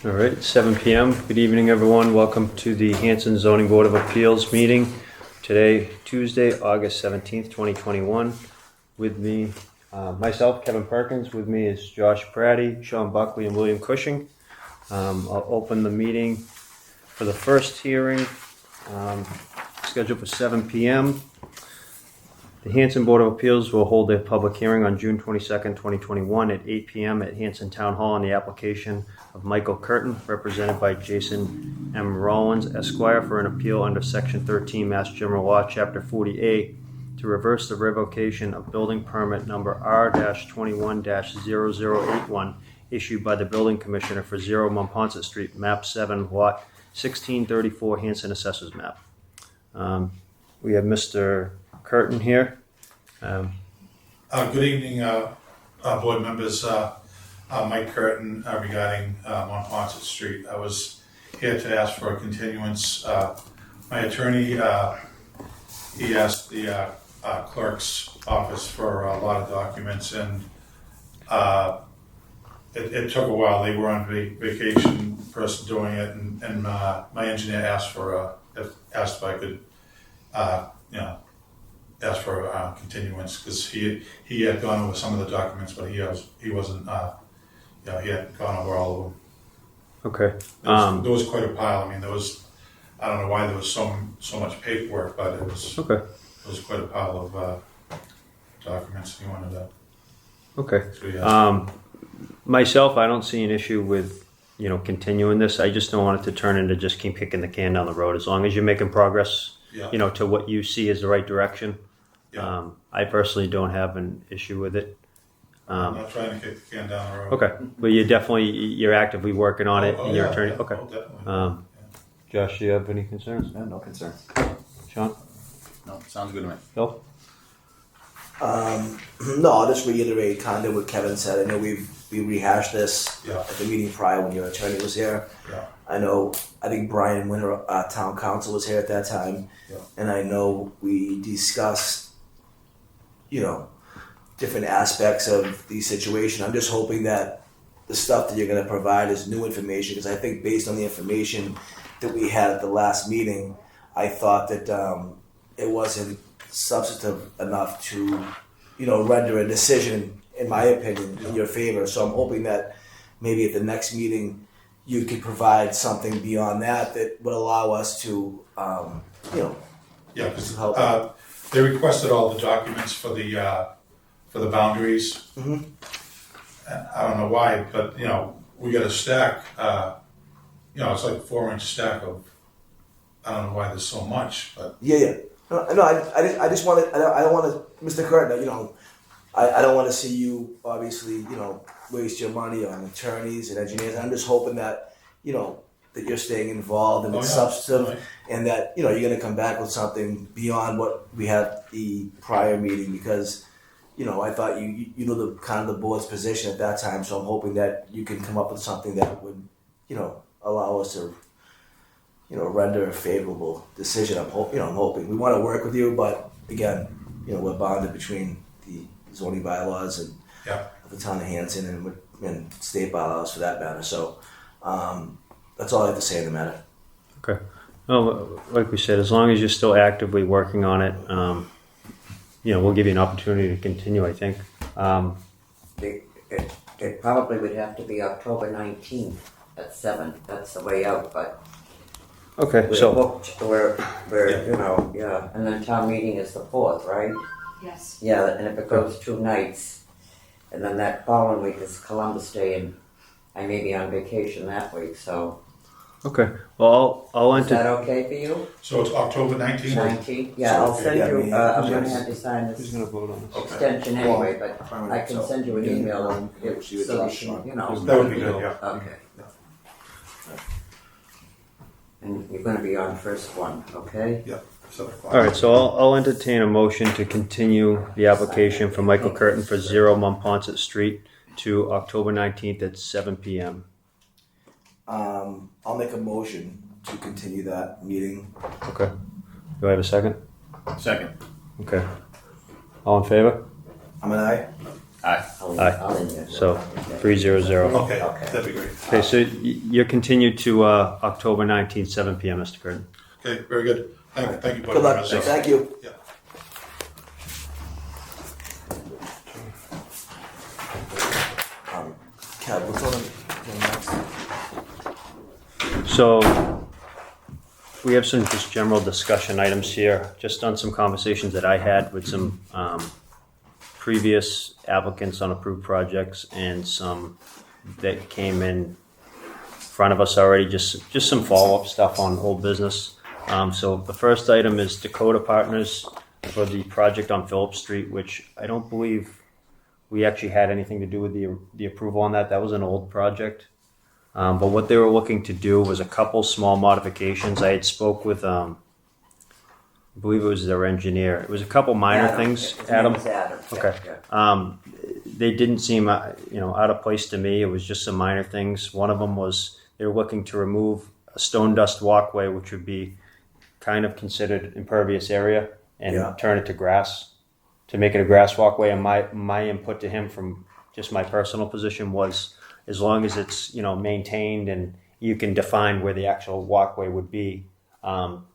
All right, 7 p.m. Good evening, everyone. Welcome to the Hanson Zoning Board of Appeals meeting. Today, Tuesday, August 17th, 2021. With me, myself, Kevin Perkins. With me is Josh Pratty, Sean Buckley, and William Cushing. I'll open the meeting for the first hearing, scheduled for 7 p.m. The Hanson Board of Appeals will hold a public hearing on June 22nd, 2021 at 8 p.m. at Hanson Town Hall on the application of Michael Curtin, represented by Jason M. Rollins, Esquire, for an appeal under Section 13 Mass General Law, Chapter 40A, to reverse the revocation of building permit number R-21-0081 issued by the Building Commissioner for 0 Monpont Street, Map 7, Lot 1634, Hanson Assessors Map. We have Mr. Curtin here. Good evening, board members. Mike Curtin regarding Monpont Street. I was here to ask for a continuance. My attorney, he asked the clerk's office for a lot of documents, and it took a while. They were on vacation, person doing it, and my engineer asked if I could, ask for a continuance, because he had gone over some of the documents, but he wasn't. He hadn't gone over all of them. Okay. There was quite a pile. I mean, I don't know why there was so much paperwork, but it was Okay. There was quite a pile of documents. He wanted that. Okay. So, yeah. Myself, I don't see an issue with, continuing this. I just don't want it to turn into just keep kicking the can down the road. As long as you're making progress, Yeah. To what you see is the right direction. Yeah. I personally don't have an issue with it. I'm not trying to kick the can down the road. Okay, but you're actively working on it, and your attorney. Yeah. Okay. Oh, definitely. Josh, do you have any concerns? No concerns. Sean, No, sounds good to me. Phil? No, I'll just reiterate kind of what Kevin said. I know we rehashed this Yeah. at the meeting prior when your attorney was here. Yeah. I think Brian Winter, town council, was here at that time. Yeah. And I know we discussed, different aspects of the situation. I'm just hoping that the stuff that you're going to provide is new information, because I think based on the information that we had at the last meeting, I thought that it wasn't substantive enough to, render a decision, in my opinion, in your favor. So I'm hoping that maybe at the next meeting you could provide something beyond that would allow us to, Yeah, because help. they requested all the documents for the boundaries. Mhm. I don't know why, but we got a stack. It's like 4-inch stack of. I don't know why there's so much, but Yeah. No, I just want to. I don't want to, Mr. Curtin. I don't want to see you obviously, waste your money on attorneys and engineers. I'm just hoping that, that you're staying involved and it's substantive, Right. and that you're going to come back with something beyond what we had the prior meeting, because. I thought you know the kind of the board's position at that time, so I'm hoping that you can come up with something that would, allow us to, render a favorable decision. I'm hoping. We want to work with you, but again, we're bonded between the zoning bylaws and Yeah. the town of Hanson and state bylaws for that matter. So that's all I have to say in the matter. Okay. Well, like we said, as long as you're still actively working on it, we'll give you an opportunity to continue, I think. It probably would have to be October 19th at 7. That's the way out, but Okay, we're so, booked, and then town meeting is the 4th, right? Yes. Yeah, and if it goes 2 nights, and then that following week is Columbus Day, and I may be on vacation that week, so okay. Well, I'll is that enter. okay for you? So it's October 19th. 19th? Yeah, I'll send yeah, you, me- I'm yes. gonna have you sign Who's this going to vote on this? Okay. extension anyway, but Well, I can send you an email and We'll see what so you Josh can, wants. That would be good. Yeah. Okay. And you're gonna be on first one, okay? Yeah. 7 o'clock. All right, so I'll entertain a motion to continue the application for Michael Curtin for 0 Monpont Street to October 19th at 7 p.m. I'll make a motion to continue that meeting. Okay. Do I have a second? Second. Okay. All in favor? I'm an aye. I'll in So 300. Okay, Okay. that'd be great. Okay, so you're continued to October 19th, 7 p.m., Mr. Curtin. Okay, very good. Thank you, board Good luck. members. Thank you. Yeah. Kev, what's on next? So we have some just general discussion items here, just on some conversations that I had with some previous applicants on approved projects and some that came in front of us already, just some follow-up stuff on old business. So the first item is Dakota Partners for the project on Phillips Street, which I don't believe we actually had anything to do with the approval on that. That was an old project. But what they were looking to do was a couple small modifications. I had spoke with, I believe it was their engineer. It was a couple minor things. His name is Adam. Okay. Yeah. They didn't seem, out of place to me. It was just some minor things. One of them was they were looking to remove a stone dust walkway, which would be kind of considered impervious area, and turn it to grass, to make it a grass walkway. And my input to him from just my personal position was, as long as it's maintained and you can define where the actual walkway would be,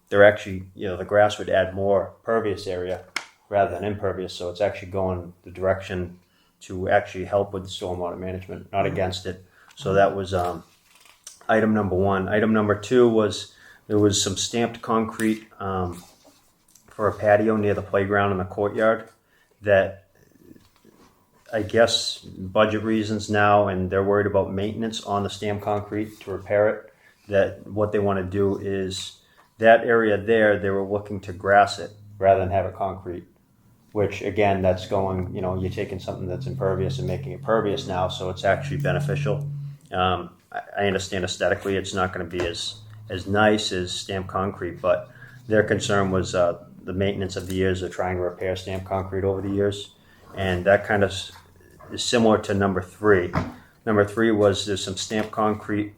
they're actually the grass would add more pervious area rather than impervious. So it's actually going the direction to actually help with stormwater management, not against it. So that was item number one. Item number two was there was some stamped concrete for a patio near the playground in the courtyard that I guess budget reasons now, and they're worried about maintenance on the stamped concrete to repair it, that what they want to do is that area there, they were looking to grass it rather than have it concrete, which again, that's going, you're taking something that's impervious and making it pervious now, so it's actually beneficial. I understand aesthetically it's not going to be as nice as stamped concrete, but their concern was the maintenance of the years of trying to repair stamped concrete over the years. And that kind of is similar to number three. Number three was there's some stamped concrete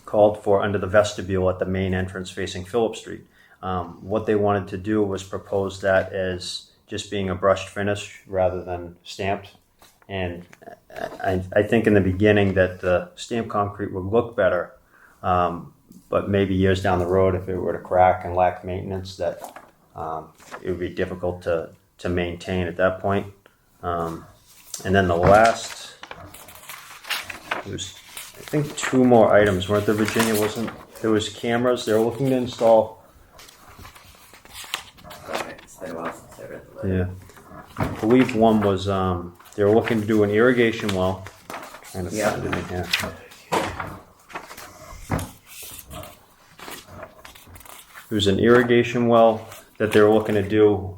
called for under the vestibule at the main entrance facing Phillips Street. What they wanted to do was propose that as just being a brushed finish rather than stamped. And I think in the beginning that the stamped concrete would look better, but maybe years down the road, if it were to crack and lack maintenance, that it would be difficult to maintain at that point. And then the last, there's I think two more items, weren't there, Virginia? There was cameras. They were looking to install. It's been a while since I read the letter. Yeah, I believe one was they were looking to do an irrigation well. Trying to Yeah. find it in here. It was an irrigation well that they were looking to do,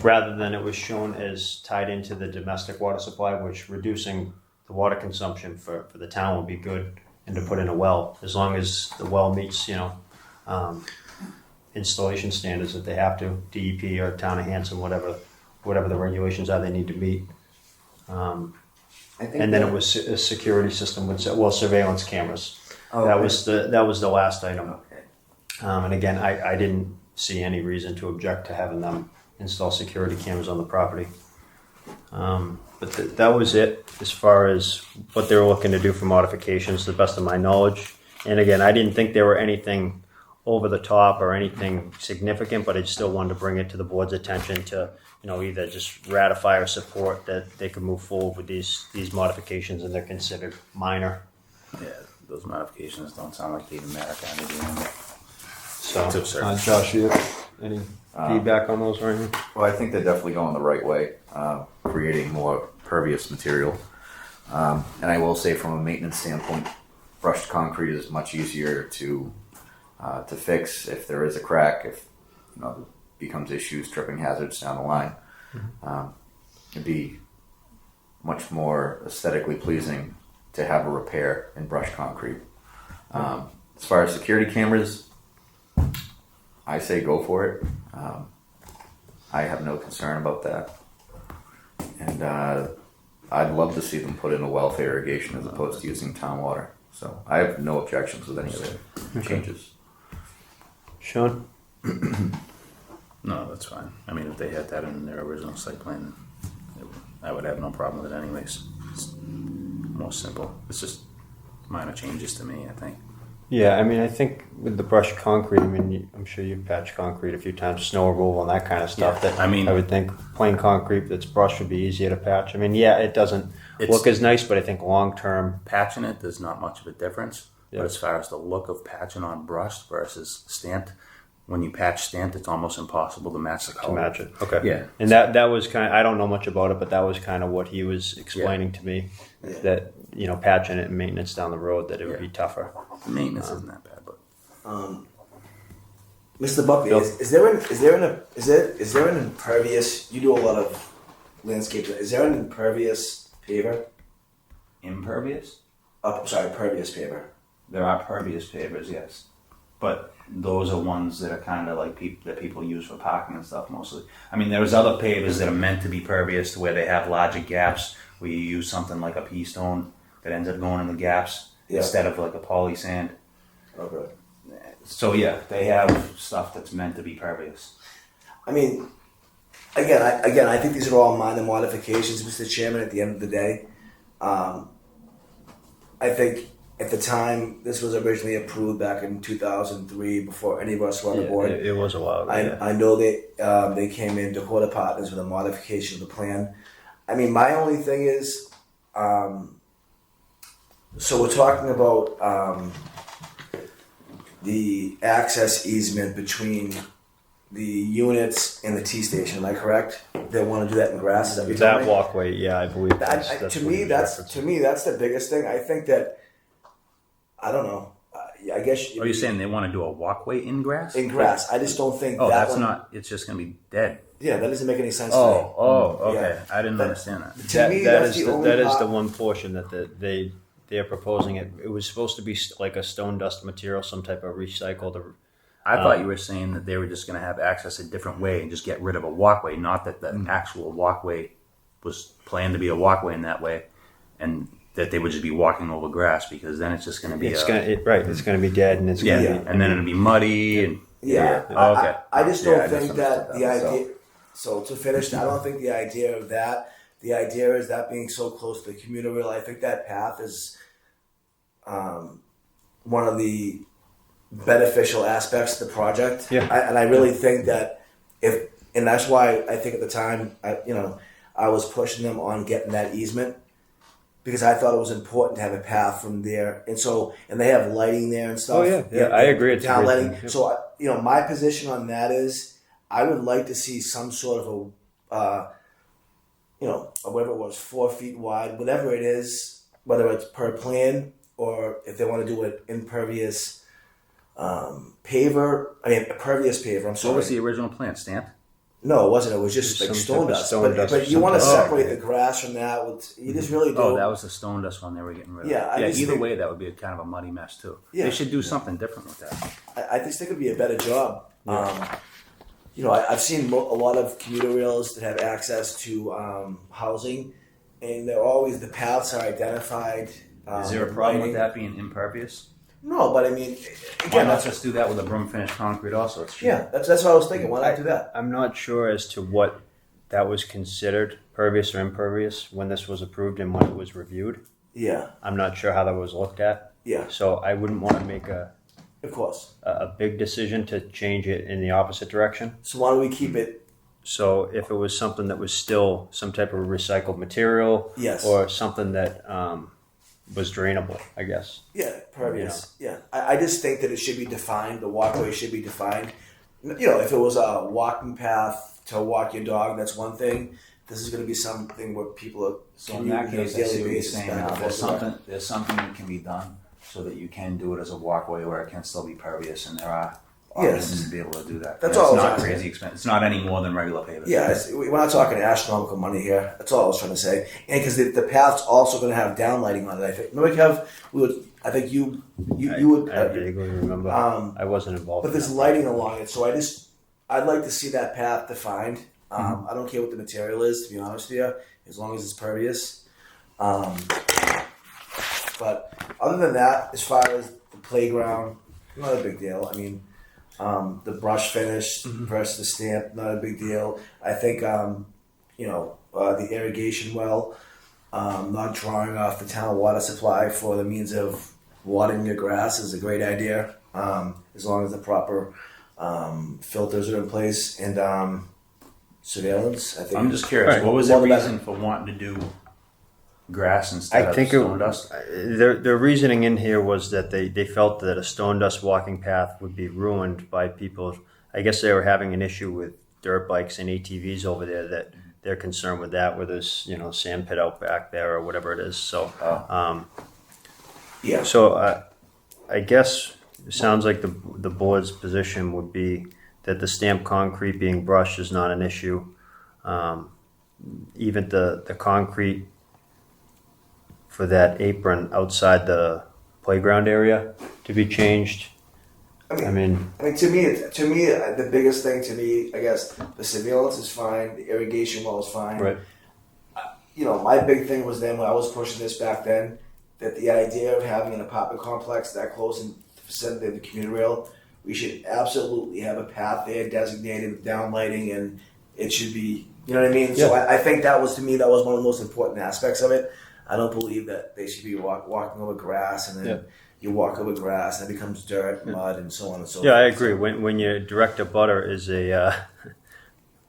rather than it was shown as tied into the domestic water supply, which reducing the water consumption for the town would be good, and to put in a well, as long as the well meets, installation standards that they have to, DEP or Town of Hanson, whatever the regulations are they need to meet. I think And then it was a security system with, surveillance cameras. Oh, That okay. was the last item. Okay. And again, I didn't see any reason to object to having them install security cameras on the property. But that was it as far as what they were looking to do for modifications, to the best of my knowledge. And again, I didn't think there were anything over the top or anything significant, but I still wanted to bring it to the board's attention to, either just ratify or support that they could move forward with these modifications, and they're considered minor. Yeah, those modifications don't sound like they even matter kind of deal. So, To a certain Josh, you have any feedback on those or anything? Well, I think they're definitely going the right way, creating more pervious material. And I will say, from a maintenance standpoint, brushed concrete is much easier to fix if there is a crack, if it becomes issues, tripping hazards down the line. It'd be much more aesthetically pleasing to have a repair in brushed concrete. As far as security cameras, I say go for it. I have no concern about that. And I'd love to see them put in a well for irrigation as opposed to using town water. So I have no objections with any of the changes. Sean? No, that's fine. I mean, if they had that in their original site plan, I would have no problem with it anyways. It's more simple. It's just minor changes to me, I think. Yeah, I mean, I think with the brushed concrete, I mean, I'm sure you've patched concrete a few times, snow removal and that kind of stuff. Yeah, That I mean- I would think plain concrete that's brushed would be easier to patch. I mean, yeah, it doesn't look as nice, but I think long term, Patching it, there's not much of a difference. Yeah. But as far as the look of patching on brushed versus stamped, when you patch stamped, it's almost impossible to match the to color. match it. Okay. Yeah. And that was kind of, I don't know much about it, but that was kind of what he was explaining to me, that, you know, patching it and maintenance down the road, that it would be tougher. The maintenance isn't that bad, but Mr. Buckley, Bill? is there an impervious? You do a lot of landscape. Is there an impervious paver? Impervious? Sorry, pervious paver. There are pervious pavers, yes. But those are ones that are kind of like that people use for parking and stuff mostly. I mean, there's other pavers that are meant to be pervious to where they have larger gaps where you use something like a pea stone that ends up going in the gaps instead of like a poly sand. Okay. So yeah, they have stuff that's meant to be pervious. I mean, again, I think these are all minor modifications, Mr. Chairman. At the end of the day, I think at the time this was originally approved back in 2003, before any of us were on the board. It was a while ago. I know they came in, Dakota Partners, with a modification of the plan. I mean, my only thing is, so we're talking about the access easement between the units and the T station. Am I correct? They want to do that in grass. Is that what you're telling That me? walkway, yeah, I believe that's To what me, he was that's referencing. the biggest thing. I think that, I don't know. I guess are you saying they want to do a walkway in grass? in grass? I just don't think Oh, that that's one. not. It's just going to be dead. Yeah, that doesn't make any sense to me. Okay. Yeah. I didn't understand that. To me, that's the only that is part- the one portion that they're proposing. It was supposed to be like a stone dust material, some type of recycled. I thought you were saying that they were just going to have access a different way and just get rid of a walkway, not that the actual walkway was planned to be a walkway in that way, and that they would just be walking over grass, because then it's just going to be It's gonna be dead, and it's yeah, gonna be. and then it'll be muddy and Yeah. Oh, okay. I just Yeah, don't I think that misunderstood the that idea. So to finish, I don't think the idea of that. The idea is that being so close to the commuter rail. I think that path is one of the beneficial aspects of the project. Yeah. And I really think that and that's why I think at the time, I was pushing them on getting that easement, because I thought it was important to have a path from there. And they have lighting there and stuff. Oh, yeah. I agree. It's a Town great lighting. thing. Yep. So, my position on that is I would like to see some sort of whatever it was, 4 feet wide, whatever it is, whether it's per plan or if they want to do an impervious paver. I mean, a pervious paver. I'm sorry. what was the original plan? Stamped? No, it wasn't. It was just Some like type stone of dust. stone dust or But you want to something. separate the grass from that. You just really do. Oh, that was the stone dust one they were getting rid of. Yeah, I just either think- way, that would be kind of a muddy mess too. Yeah. They should do something different with that. I just think it'd be a better job. I've seen a lot of commuter rails that have access to housing, and they're always, the paths are identified. Is there a problem with lighting. that being impervious? No, but I mean, Why again, not just do that with a broom finished concrete also? It's cheap. yeah, that's what I was thinking. Why not do that? I'm not sure as to what that was considered, pervious or impervious, when this was approved and when it was reviewed. Yeah, I'm not sure how that was looked at. yeah, So I wouldn't want to make a of course. big decision to change it in the opposite direction. So why don't we keep it? So if it was something that was still some type of recycled material, Yes. or something that was drainable, I guess. Yeah, pervious. Yeah, I just think that it should be defined. The walkway should be defined. If it was a walking path to walk your dog, that's one thing. This is going to be something where people are So in that commuting on a case, I see daily what you're basis saying back now. and There's forth. something that can be done so that you can do it as a walkway where it can still be pervious, and there are Yes. options to be able to do that. That's And all I It's was not asking. crazy expensive. It's not any more than regular pavers. Yeah, we're not talking astronomical money here. That's all I was trying to say. And because the path's also going to have downlighting on it. I think. Remember, Kev? I think you would. I vaguely remember. I wasn't involved. But in there's that. lighting along it, so I'd like to see that path defined. I don't care what the material is, to be honest with you, as long as it's pervious. But other than that, as far as the playground, not a big deal. I mean, the brush finish versus the stamp, not a big deal. I think, the irrigation well, not drawing off the town water supply for the means of watering your grass is a great idea, as long as the proper filters are in place and surveillance. I think. I'm just curious, Right. what was Well, the the reason for wanting to do grass instead I of think stone dust? their reasoning in here was that they felt that a stone dust walking path would be ruined by people. I guess they were having an issue with dirt bikes and ATVs over there, that they're concerned with that, where there's, sand pit out back there or whatever it is. So, Yeah. so I guess it sounds like the board's position would be that the stamped concrete being brushed is not an issue. Even the concrete for that apron outside the playground area to be changed. I mean, to me, the biggest thing to me, I guess, the surveillance is fine, the irrigation well is fine. right. My big thing was then when I was pushing this back then, that the idea of having an apartment complex that close in the vicinity of the commuter rail, we should absolutely have a path there designated with downlighting, and it should be, you know what I mean? So I think that was, to me, that was one of the most important aspects of it. I don't believe that they should be walking over grass, and then you walk over grass and it becomes dirt, mud, and so on and so forth. Yeah, I agree. When your direct abutter is a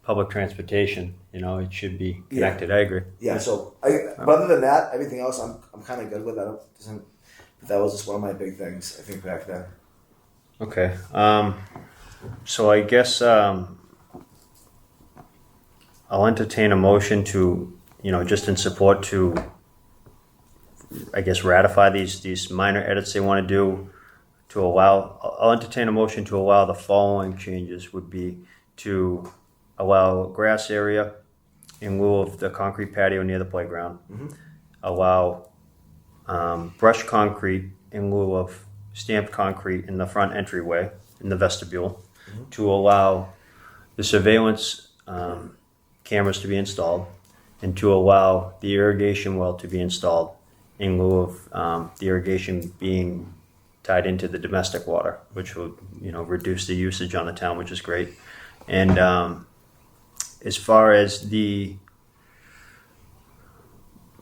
public transportation, it should be connected. I agree. Yeah, so but other than that, everything else I'm kind of good with. But that was just one of my big things, I think, back then. Okay. So I guess I'll entertain a motion to, just in support to, I guess, ratify these minor edits they want to do to allow. I'll entertain a motion to allow the following changes. Would be to allow grass area in lieu of the concrete patio near the playground. Mm-hmm. Allow brushed concrete in lieu of stamped concrete in the front entryway in the vestibule. Mm-hmm. To allow the surveillance cameras to be installed, and to allow the irrigation well to be installed in lieu of the irrigation being tied into the domestic water, which will reduce the usage on the town, which is great. And as far as the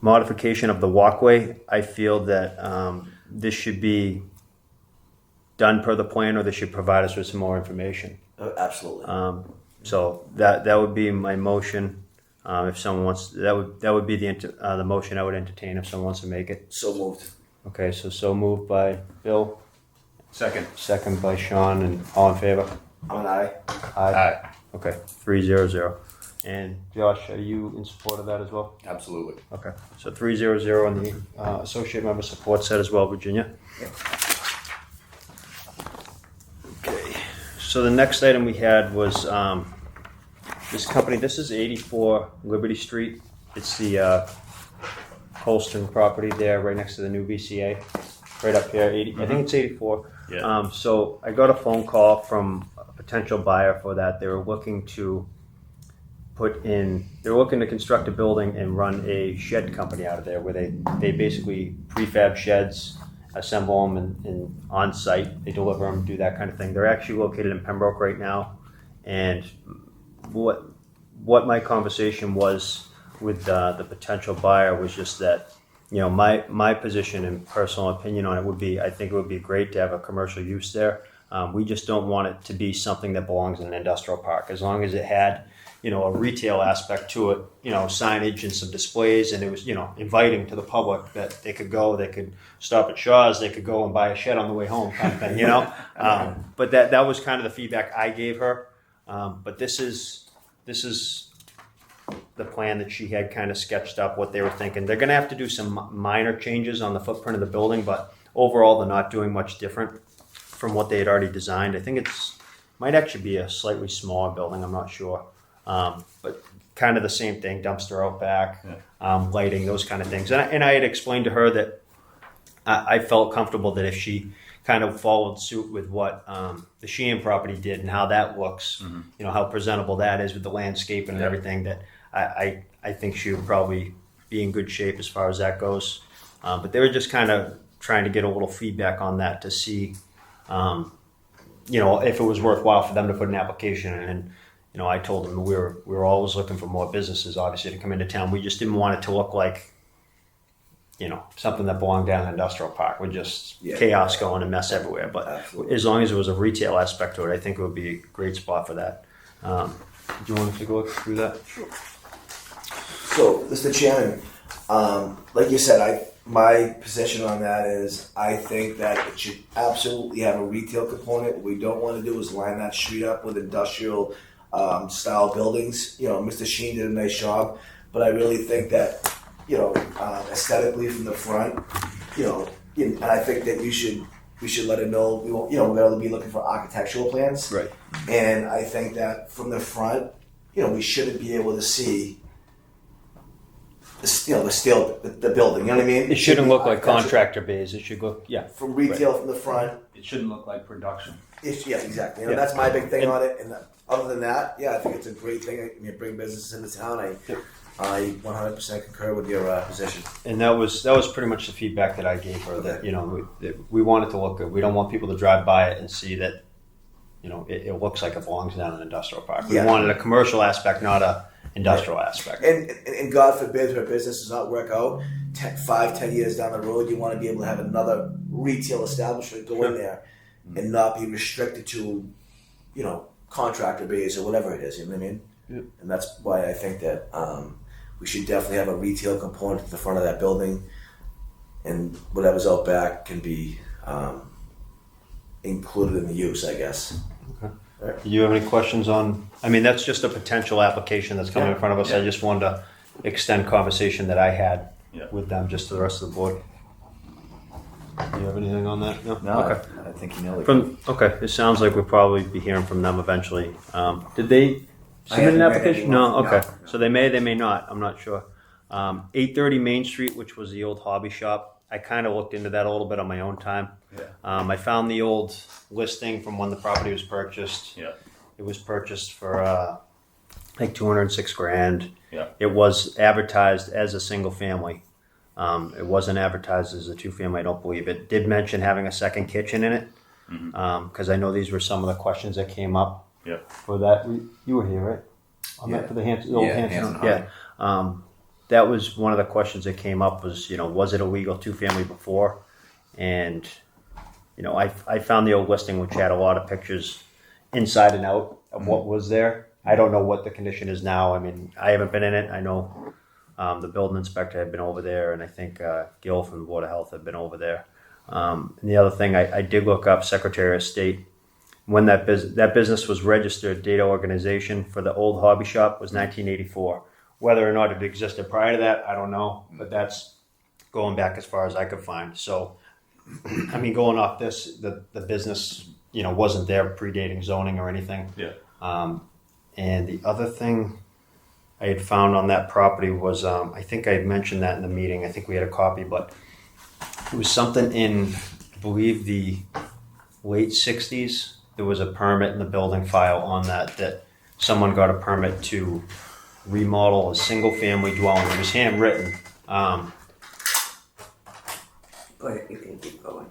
modification of the walkway, I feel that this should be done per the plan, or they should provide us with some more information. Absolutely. So that would be my motion. If someone wants, that would be the motion I would entertain if someone wants to make it. So moved. Okay, so moved by Bill, Second. second by Sean, and all in favor? I'm an aye. Aye. Okay, 3-0-0. And Josh, are you in support of that as well? Absolutely. Okay, so 3-0-0, and the associate member supports that as well, Virginia. Yep. Okay, so the next item we had was this company. This is 84 Liberty Street. It's the Colston property there, right next to the new VCA, right up here. 80. I think it's 84. Yeah. So I got a phone call from a potential buyer for that. They were looking to construct a building and run a shed company out of there, where they basically prefab sheds, assemble them and on site, they deliver them, do that kind of thing. They're actually located in Pembroke right now. And what my conversation was with the potential buyer was just that, my position and personal opinion on it would be, I think it would be great to have a commercial use there. We just don't want it to be something that belongs in an industrial park. As long as it had, a retail aspect to it, signage and some displays, and it was, inviting to the public that they could stop at Shaw's, they could go and buy a shed on the way home, kind of thing, But that was kind of the feedback I gave her. But this is the plan that she had kind of sketched up, what they were thinking. They're going to have to do some minor changes on the footprint of the building, but overall they're not doing much different from what they had already designed. I think might actually be a slightly smaller building, I'm not sure. But kind of the same thing, dumpster out back, lighting, those kind of things. And I had explained to her that I felt comfortable that if she kind of followed suit with what the Sheehan property did and how that looks, how presentable that is with the landscape and everything, that I think she would probably be in good shape as far as that goes. But they were just kind of trying to get a little feedback on that to see, if it was worthwhile for them to put an application in. And I told him we were always looking for more businesses, obviously, to come into town. We just didn't want it to look like, something that belonged down in an industrial park with just chaos going and mess everywhere. But Absolutely. as long as there was a retail aspect to it, I think it would be a great spot for that. Do you want to take a look through that? So, Mr. Chairman, like you said, my position on that is I think that it should absolutely have a retail component. What we don't want to do is line that street up with industrial style buildings. Mr. Sheen did a nice job, but I really think that, aesthetically from the front, and I think that we should let it know, we're going to be looking for architectural plans. Right. And I think that from the front, we shouldn't be able to see the building. You know what I mean? It shouldn't look like architectural. contractor bays. It should look, From retail from the front. It shouldn't look like production. Yeah, exactly. Yeah. That's my big thing on it. And other than that, I think it's a great thing. Bring businesses into town. I 100% concur with your position. And that was pretty much the feedback that I gave her. That that we want it to look good. We don't want people to drive by it and see that it looks like it belongs down in an industrial park. We Yeah. wanted a commercial aspect, not a industrial aspect. And God forbid her business does not work out. 5-10 years down the road, you want to be able to have another retail establishment go in there and not be restricted to, contractor base or whatever it is. You know what I mean? Yeah. And that's why I think that we should definitely have a retail component at the front of that building, and whatever's out back can be included in the use, I guess. Do you have any questions on? I mean, that's just a potential application that's coming in front of us. Yeah. I just wanted to extend conversation that I had Yeah. with them just to the rest of the board. Do you have anything on that? No. No, Okay. I think you nailed it. Okay. It sounds like we'll probably be hearing from them eventually. Did they I submit an haven't read application? any No. more. Okay. No. So they may not. I'm not sure. 830 Main Street, which was the old hobby shop. I kind of looked into that a little bit on my own time. Yeah. I found the old listing from when the property was purchased. Yeah. It was purchased for like 206 grand. Yeah. It was advertised as a single family. It wasn't advertised as a two family. I don't believe it did mention having a second kitchen in it. Because I know these were some of the questions that came up Yeah. for that. You were here, right? On that for the Hanson, old Yeah, Hanson. Hanson. Yeah. That was one of the questions that came up was, was it a legal two family before? And, I found the old listing which had a lot of pictures inside and out of what was there. I don't know what the condition is now. I mean, I haven't been in it. I know the building inspector had been over there, and I think Gil from the Board of Health had been over there. And the other thing, I did look up Secretary of State. When that business was registered, data organization for the old hobby shop was 1984. Whether or not it existed prior to that, I don't know. But that's going back as far as I could find. So, I mean, going off this, the business, wasn't there predating zoning or anything. Yeah. And the other thing I had found on that property was, I think I had mentioned that in the meeting. I think we had a copy, but it was something in, I believe, the late 60s. There was a permit in the building file on that someone got a permit to remodel a single family dwelling. It was handwritten. Go ahead, you can keep going.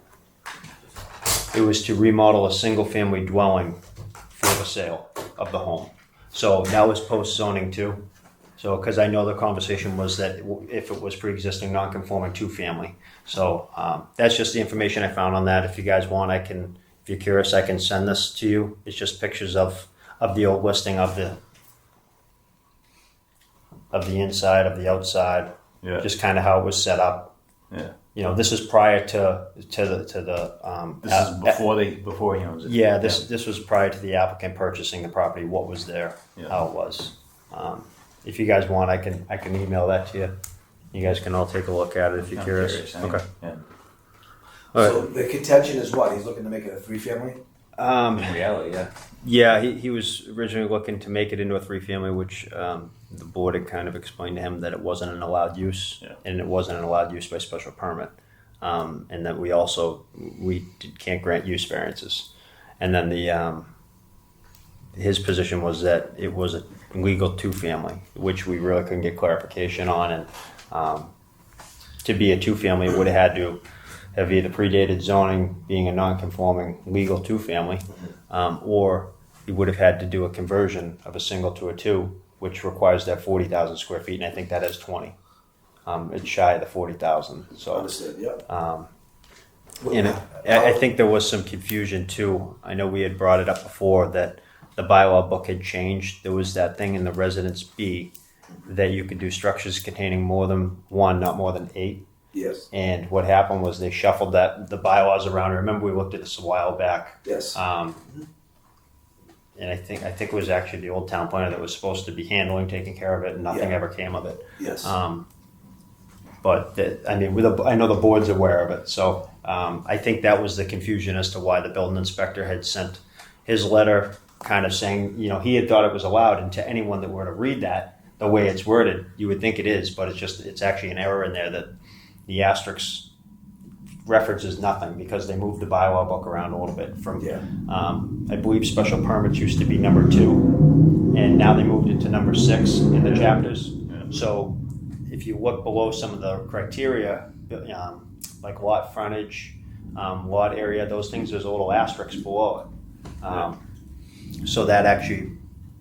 It was to remodel a single family dwelling for the sale of the home. So that was post zoning too. So, because I know the conversation was that if it was pre-existing non-conforming two family. So that's just the information I found on that. If you guys want, if you're curious, I can send this to you. It's just pictures of the old listing of the inside, of the outside, Yeah. just kind of how it was set up. Yeah. This is prior to the This is before he owns it. yeah, this was prior to the applicant purchasing the property. What was there, Yeah. how it was. If you guys want, I can email that to you. You guys can all take a look at it if you're I'm curious. I mean, Okay. Yeah. All right. So the contention is what? He's looking to make it a 3-family? In reality, yeah. Yeah, he was originally looking to make it into a 3-family, which the board had kind of explained to him that it wasn't an allowed use, Yeah. and it wasn't an allowed use by special permit, and that we can't grant use variances. And then his position was that it was a legal 2-family, which we really couldn't get clarification on. And to be a 2-family, it would have had to have either predated zoning, being a non-conforming legal 2-family, or you would have had to do a conversion of a single to a two, which requires that 40,000 square feet, and I think that is 20. It's shy of the 40,000. So, Understood, yep. and I think there was some confusion too. I know we had brought it up before that the bylaw book had changed. There was that thing in the Residence B that you could do structures containing more than one, not more than 8. Yes, And what happened was they shuffled the bylaws around. I remember we looked at this a while back. yes. And I think it was actually the old town planner that was supposed to be taking care of it, and nothing Yeah. ever came of it. Yes. But I know the board's aware of it, so I think that was the confusion as to why the building inspector had sent his letter, kind of saying, he had thought it was allowed, and to anyone that were to read that the way it's worded, you would think it is, but it's actually an error in there that the asterisk references nothing because they moved the bylaw book around a little bit from. Yeah. I believe special permits used to be number 2, and now they moved it to number 6 in the chapters. So if you look below some of the criteria, like lot frontage, lot area, those things, there's a little asterisk below it. So that actually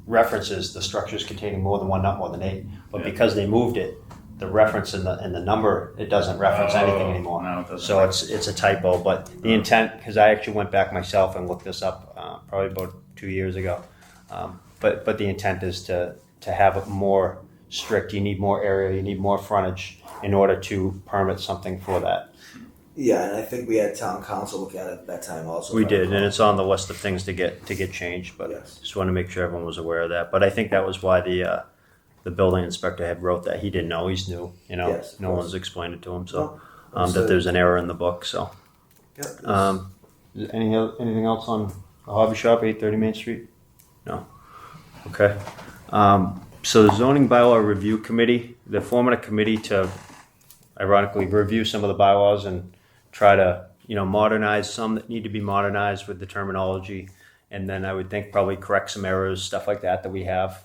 references the structures containing more than 1, not more than 8. But because they moved it, the reference in the number, it doesn't reference anything anymore. No, it doesn't. So it's a typo, but the intent, because I actually went back myself and looked this up probably about 2 years ago. But the intent is to have it more strict. You need more area, you need more frontage in order to permit something for that. Yeah, and I think we had town council look at it at that time also. We did, and it's on the list of things to get changed. But Yes. just want to make sure everyone was aware of that. But I think that was why the building inspector had wrote that. He didn't know. He's new. Yes, of no course. one's explained it to him. So No, that understood. there's an error in the book. So Yeah, is there anything else on the hobby shop, 830 Main Street? No. Okay. So the zoning bylaw review committee, they're forming a committee to, ironically, review some of the bylaws and try to, modernize some that need to be modernized with the terminology, and then I would think probably correct some errors, stuff like that we have.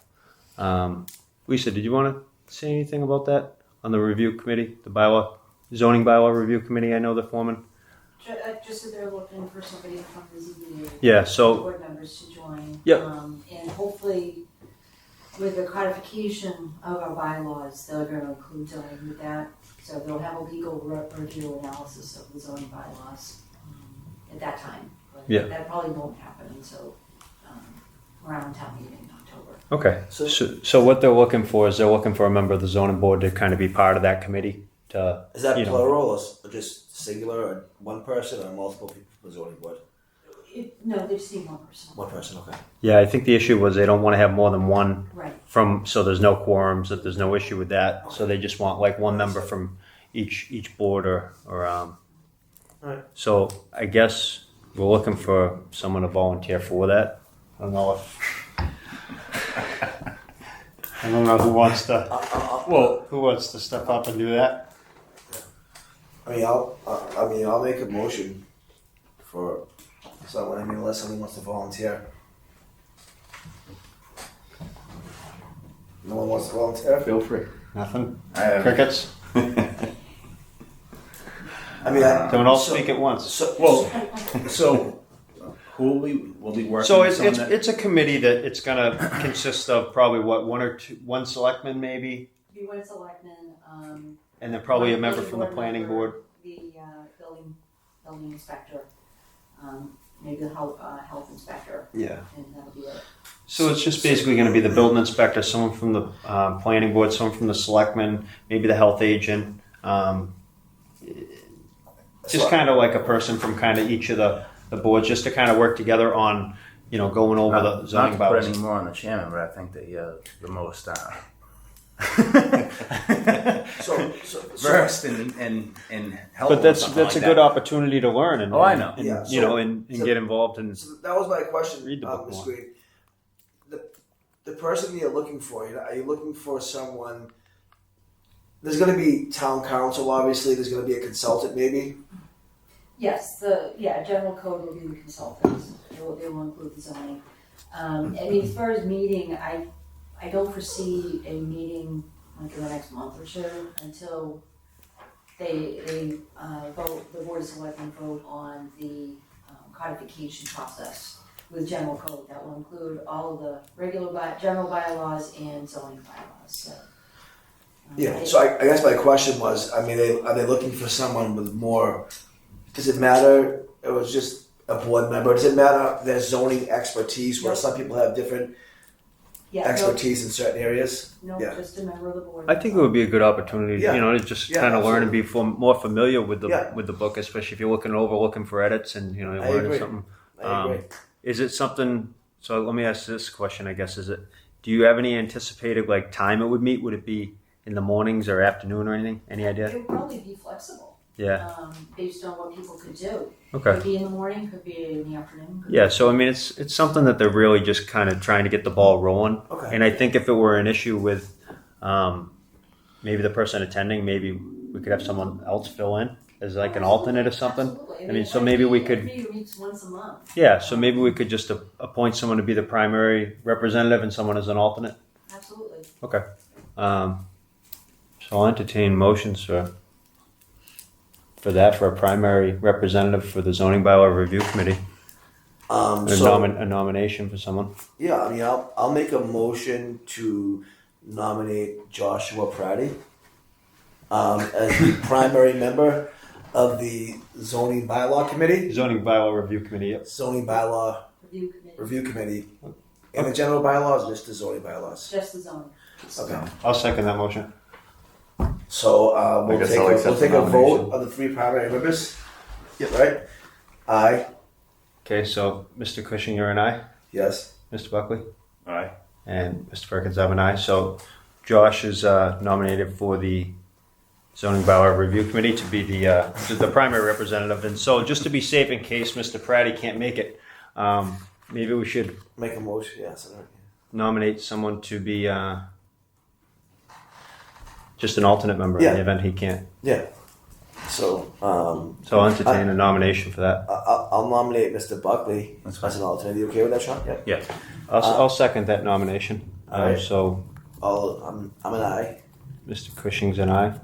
Lisa, did you want to say anything about that on the review committee, the zoning bylaw review committee? I know they're forming. Just that they're looking for somebody from the ZBA. Yeah, so Board members to join. Yep. And hopefully, with the codification of our bylaws, they're going to include zoning with that. So they'll have a legal review analysis of the zoning bylaws at that time. But Yeah. that probably won't happen until around town meeting in October. okay. So what they're looking for is they're looking for a member of the zoning board to kind of be part of that committee. is that plural or just singular, or one person, or multiple people for the zoning board? No, they just need one person. One person, okay. Yeah, I think the issue was they don't want to have more than one Right. so there's no quorums, that there's no issue with that. So they just want like one member from each board or Alright. So I guess we're looking for someone to volunteer for that. I don't know who wants to. Who wants to step up and do that? I'll make a motion for someone. Unless someone wants to volunteer. No one wants to volunteer. Feel free. Nothing. I Crickets. Don't all speak at once. So, who will be working? So with someone that- it's a committee that it's going to consist of probably one selectman maybe, Be one selectman. and then probably a one member building from the planning member, board. The building inspector, maybe the health inspector, Yeah. and that'll be it. So it's just basically going to be the building inspector, someone from the planning board, someone from the selectmen, maybe the health agent. Just kind of like a person from kind of each of the boards, just to kind of work together on, going over the Not zoning to put bylaws. any more on the chairman, but I think that you're the most versed in health. But or that's something a like good that. opportunity to learn and Oh, I know. and, Yeah, and so- get involved in. So that was my question, Read the book Ms. more. Green. The person you're looking for, are you looking for someone? There's going to be town council, obviously. There's going to be a consultant, maybe. Yes, general code will be the consultants. They will include the zoning. As far as meeting, I don't foresee a meeting like in the next month or so until they vote, the board of selectmen vote on the codification process. with general code. That will include all of the general bylaws and zoning bylaws, so. Yeah, so I guess my question was, I mean, are they looking for someone with more, does it matter, it was just a board member, does it matter their zoning expertise, where No. some people have different Yeah, expertise in certain areas? No, Yeah. just a member of the board. I think it would be a good opportunity, Yeah. to just Yeah, kind of learn and absolutely. be more familiar with the Yeah. with the book, especially if you're looking for edits and you're I learning agree. something. I agree. Is it something? So let me ask this question. I guess is it? Do you have any anticipated like time it would meet? Would it be in the mornings or afternoon or anything? Any idea? It would probably be flexible, Yeah. based on what people could do. Okay. Could be in the morning, could be in the afternoon. could Yeah. So I mean, it's something that they're really just kind of trying to get the ball rolling. Okay. And I think if it were an issue with maybe the person attending, maybe we could have someone else fill in as like an alternate or something. Absolutely. I mean, so maybe we could. Every meets once a month. Yeah, so maybe we could just appoint someone to be the primary representative and someone as an alternate. Absolutely. Okay. So I'll entertain motions for that, for a primary representative for the zoning bylaw review committee. A nomination for someone. Yeah, I mean, I'll make a motion to nominate Joshua Pratty as the primary member of the zoning bylaw committee. Zoning bylaw review committee. Yep. Zoning bylaw Review committee. review committee. And the general bylaws, just the zoning bylaws. Just the zoning. Okay. I'll second that motion. So we'll guess take I'll a, accept we'll take the a vote nomination. of the three primary members. Yep. Right. Aye. Okay, so Mr. Cushing, you're an aye. Yes. Mr. Buckley Aye. and Mr. Perkins, I'm an aye. So Josh is nominated for the zoning bylaw review committee to be the primary representative. And so just to be safe in case Mr. Pratty can't make it, maybe we should Make a motion. Yes. All right. nominate someone to be just an alternate member Yeah. in the event he can't. Yeah. So So I'll entertain a nomination for that. I'll nominate Mr. Buckley That's as an alternate. Are you okay with that, Sean? Yeah. Yeah, I'll second that nomination. Alright. So I'm an aye. Mr. Cushing's an aye.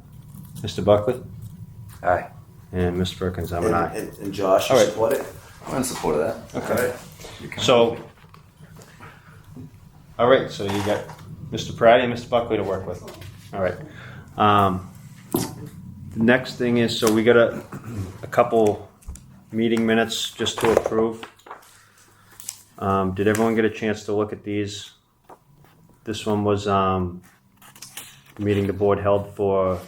Mr. Buckley Aye. and Mr. Perkins, I'm an aye. And Josh, you All right. support it? I'm in support of that. Okay. So, all right. So you got Mr. Pratty and Mr. Buckley to work with. All right. The next thing is, so we got a couple meeting minutes just to approve. Did everyone get a chance to look at these? This one was the meeting the board held for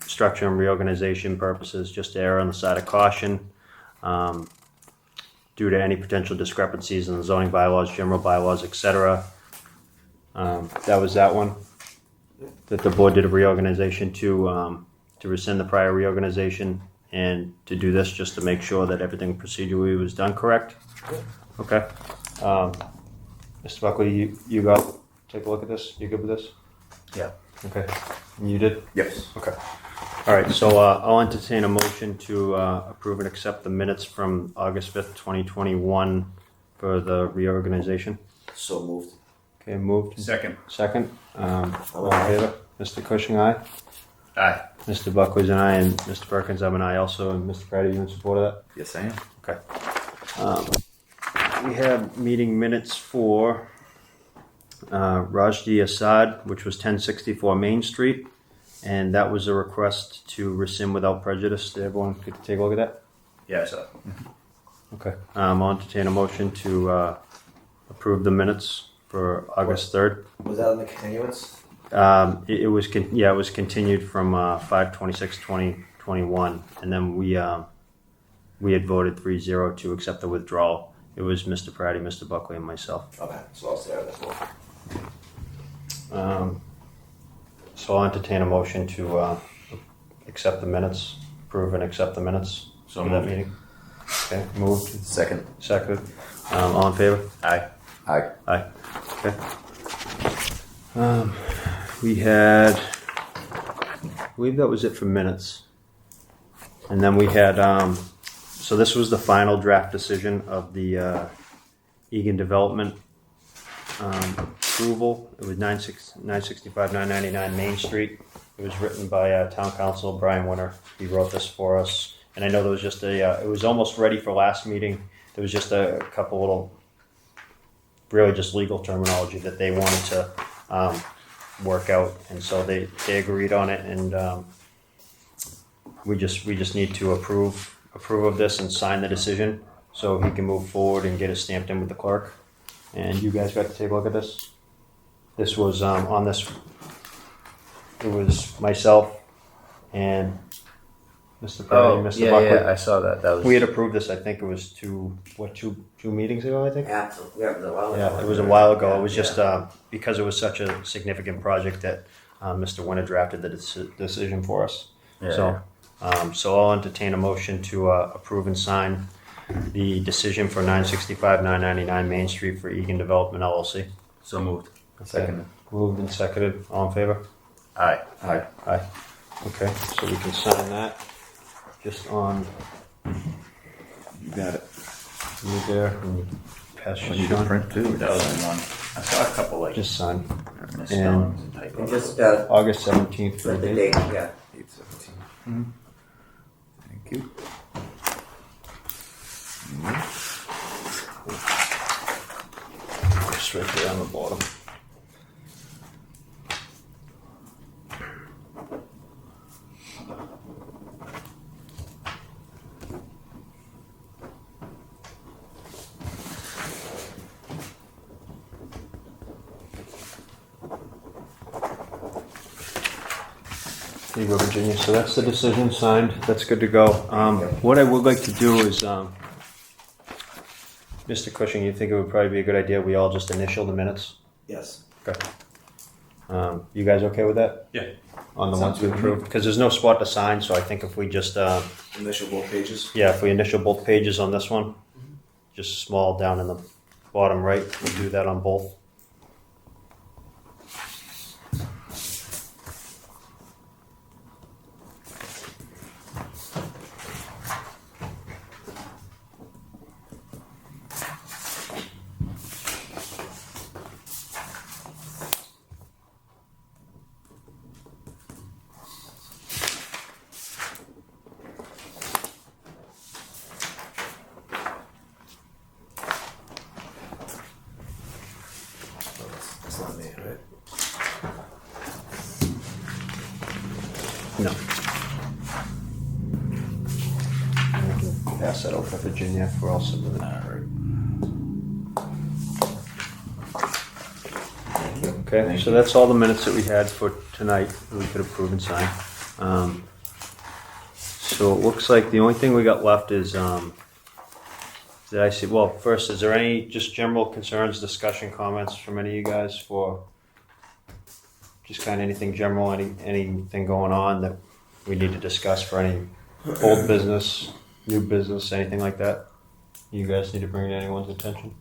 structure and reorganization purposes, just to err on the side of caution. Due to any potential discrepancies in the zoning bylaws, general bylaws, etc. That was that one. That the board did a reorganization to rescind the prior reorganization and to do this just to make sure that everything procedurally was done correct. Okay. Mr. Buckley, you take a look at this. You good with this? Yeah. Okay. And you did? Yes. Okay. All right, so I'll entertain a motion to approve and accept the minutes from August 5th, 2021 for the reorganization. So moved. Okay, moved. Second. Second. All in favor? Mr. Cushing, aye. Aye. Mr. Buckley's an aye, and Mr. Perkins, I'm an aye also. And Mr. Pratty, you in support of that? Yes, I am. Okay. We have meeting minutes for Rajdi Assad, which was 1064 Main Street. And that was a request to rescind without prejudice. Did everyone get to take a look at that? Yeah, so. Okay. I'll entertain a motion to approve the minutes for August 3rd. Was that on the continuance? It was continued from 5/26/2021, and then we had voted 3-0 to accept the withdrawal. It was Mr. Pratty, Mr. Buckley, and myself. Okay, so I'll stay out of that vote. So I'll entertain a motion to accept the minutes, approve and accept the minutes So for that moved. meeting. Okay, moved, Second. seconded. All in favor? Aye. Aye. Aye. Okay. We had, I believe that was it for minutes. And then we had, so this was the final draft decision of the Egan Development approval. It was 965, 999 Main Street. It was written by Town Council Brian Winter. He wrote this for us. And I know there was just it was almost ready for last meeting. There was just a couple little, really just legal terminology that they wanted to work out, and so they agreed on it, and we just need to approve of this and sign the decision so he can move forward and get it stamped in with the clerk. And you guys got to take a look at this. This was on this. It was myself and Mr. Perry, Mr. Buckley. I saw that. That was We had approved this. I think it was two meetings ago. I think. Absolutely, yeah, it was a while ago. Yeah, it was a while ago. It was just because it was such a significant project that Mr. Winter drafted the decision for us. Yeah. So I'll entertain a motion to approve and sign the decision for 965 999 Main Street for Egan Development LLC. so moved. Second. Moved and seconded. All in favor? Aye. Aye. Aye. Okay, so we can sign that just on You got it. you there and pass You you, can Sean. print too. That was the one. I saw a couple like Just sign. misspellings and And typos. just August 17th for put the the date. date, yeah. 8/17. Thank you. Just right there on the bottom. There you go, Virginia. So that's the decision signed. That's good to go. What I would like to do is, Mr. Cushing, you think it would probably be a good idea we all just initial the minutes? Yes. Okay. You guys okay with that? Yeah. On the Sounds ones we good to me. approved? Because there's no spot to sign, so I think if we just, Initial both pages. yeah, if we initial both pages on this one, just small down in the bottom right, we'll do that on both. That's not me, right? No. And we can pass that over to Virginia if we're all set with it. Okay, so that's all the minutes that we had for tonight that we could approve and sign. So it looks like the only thing we got left is, did I see, well, first, is there any just general concerns, discussion, comments from any of you guys for just kind of anything general, anything going on that we need to discuss for any old business, new business, anything like that? You guys need to bring to anyone's attention?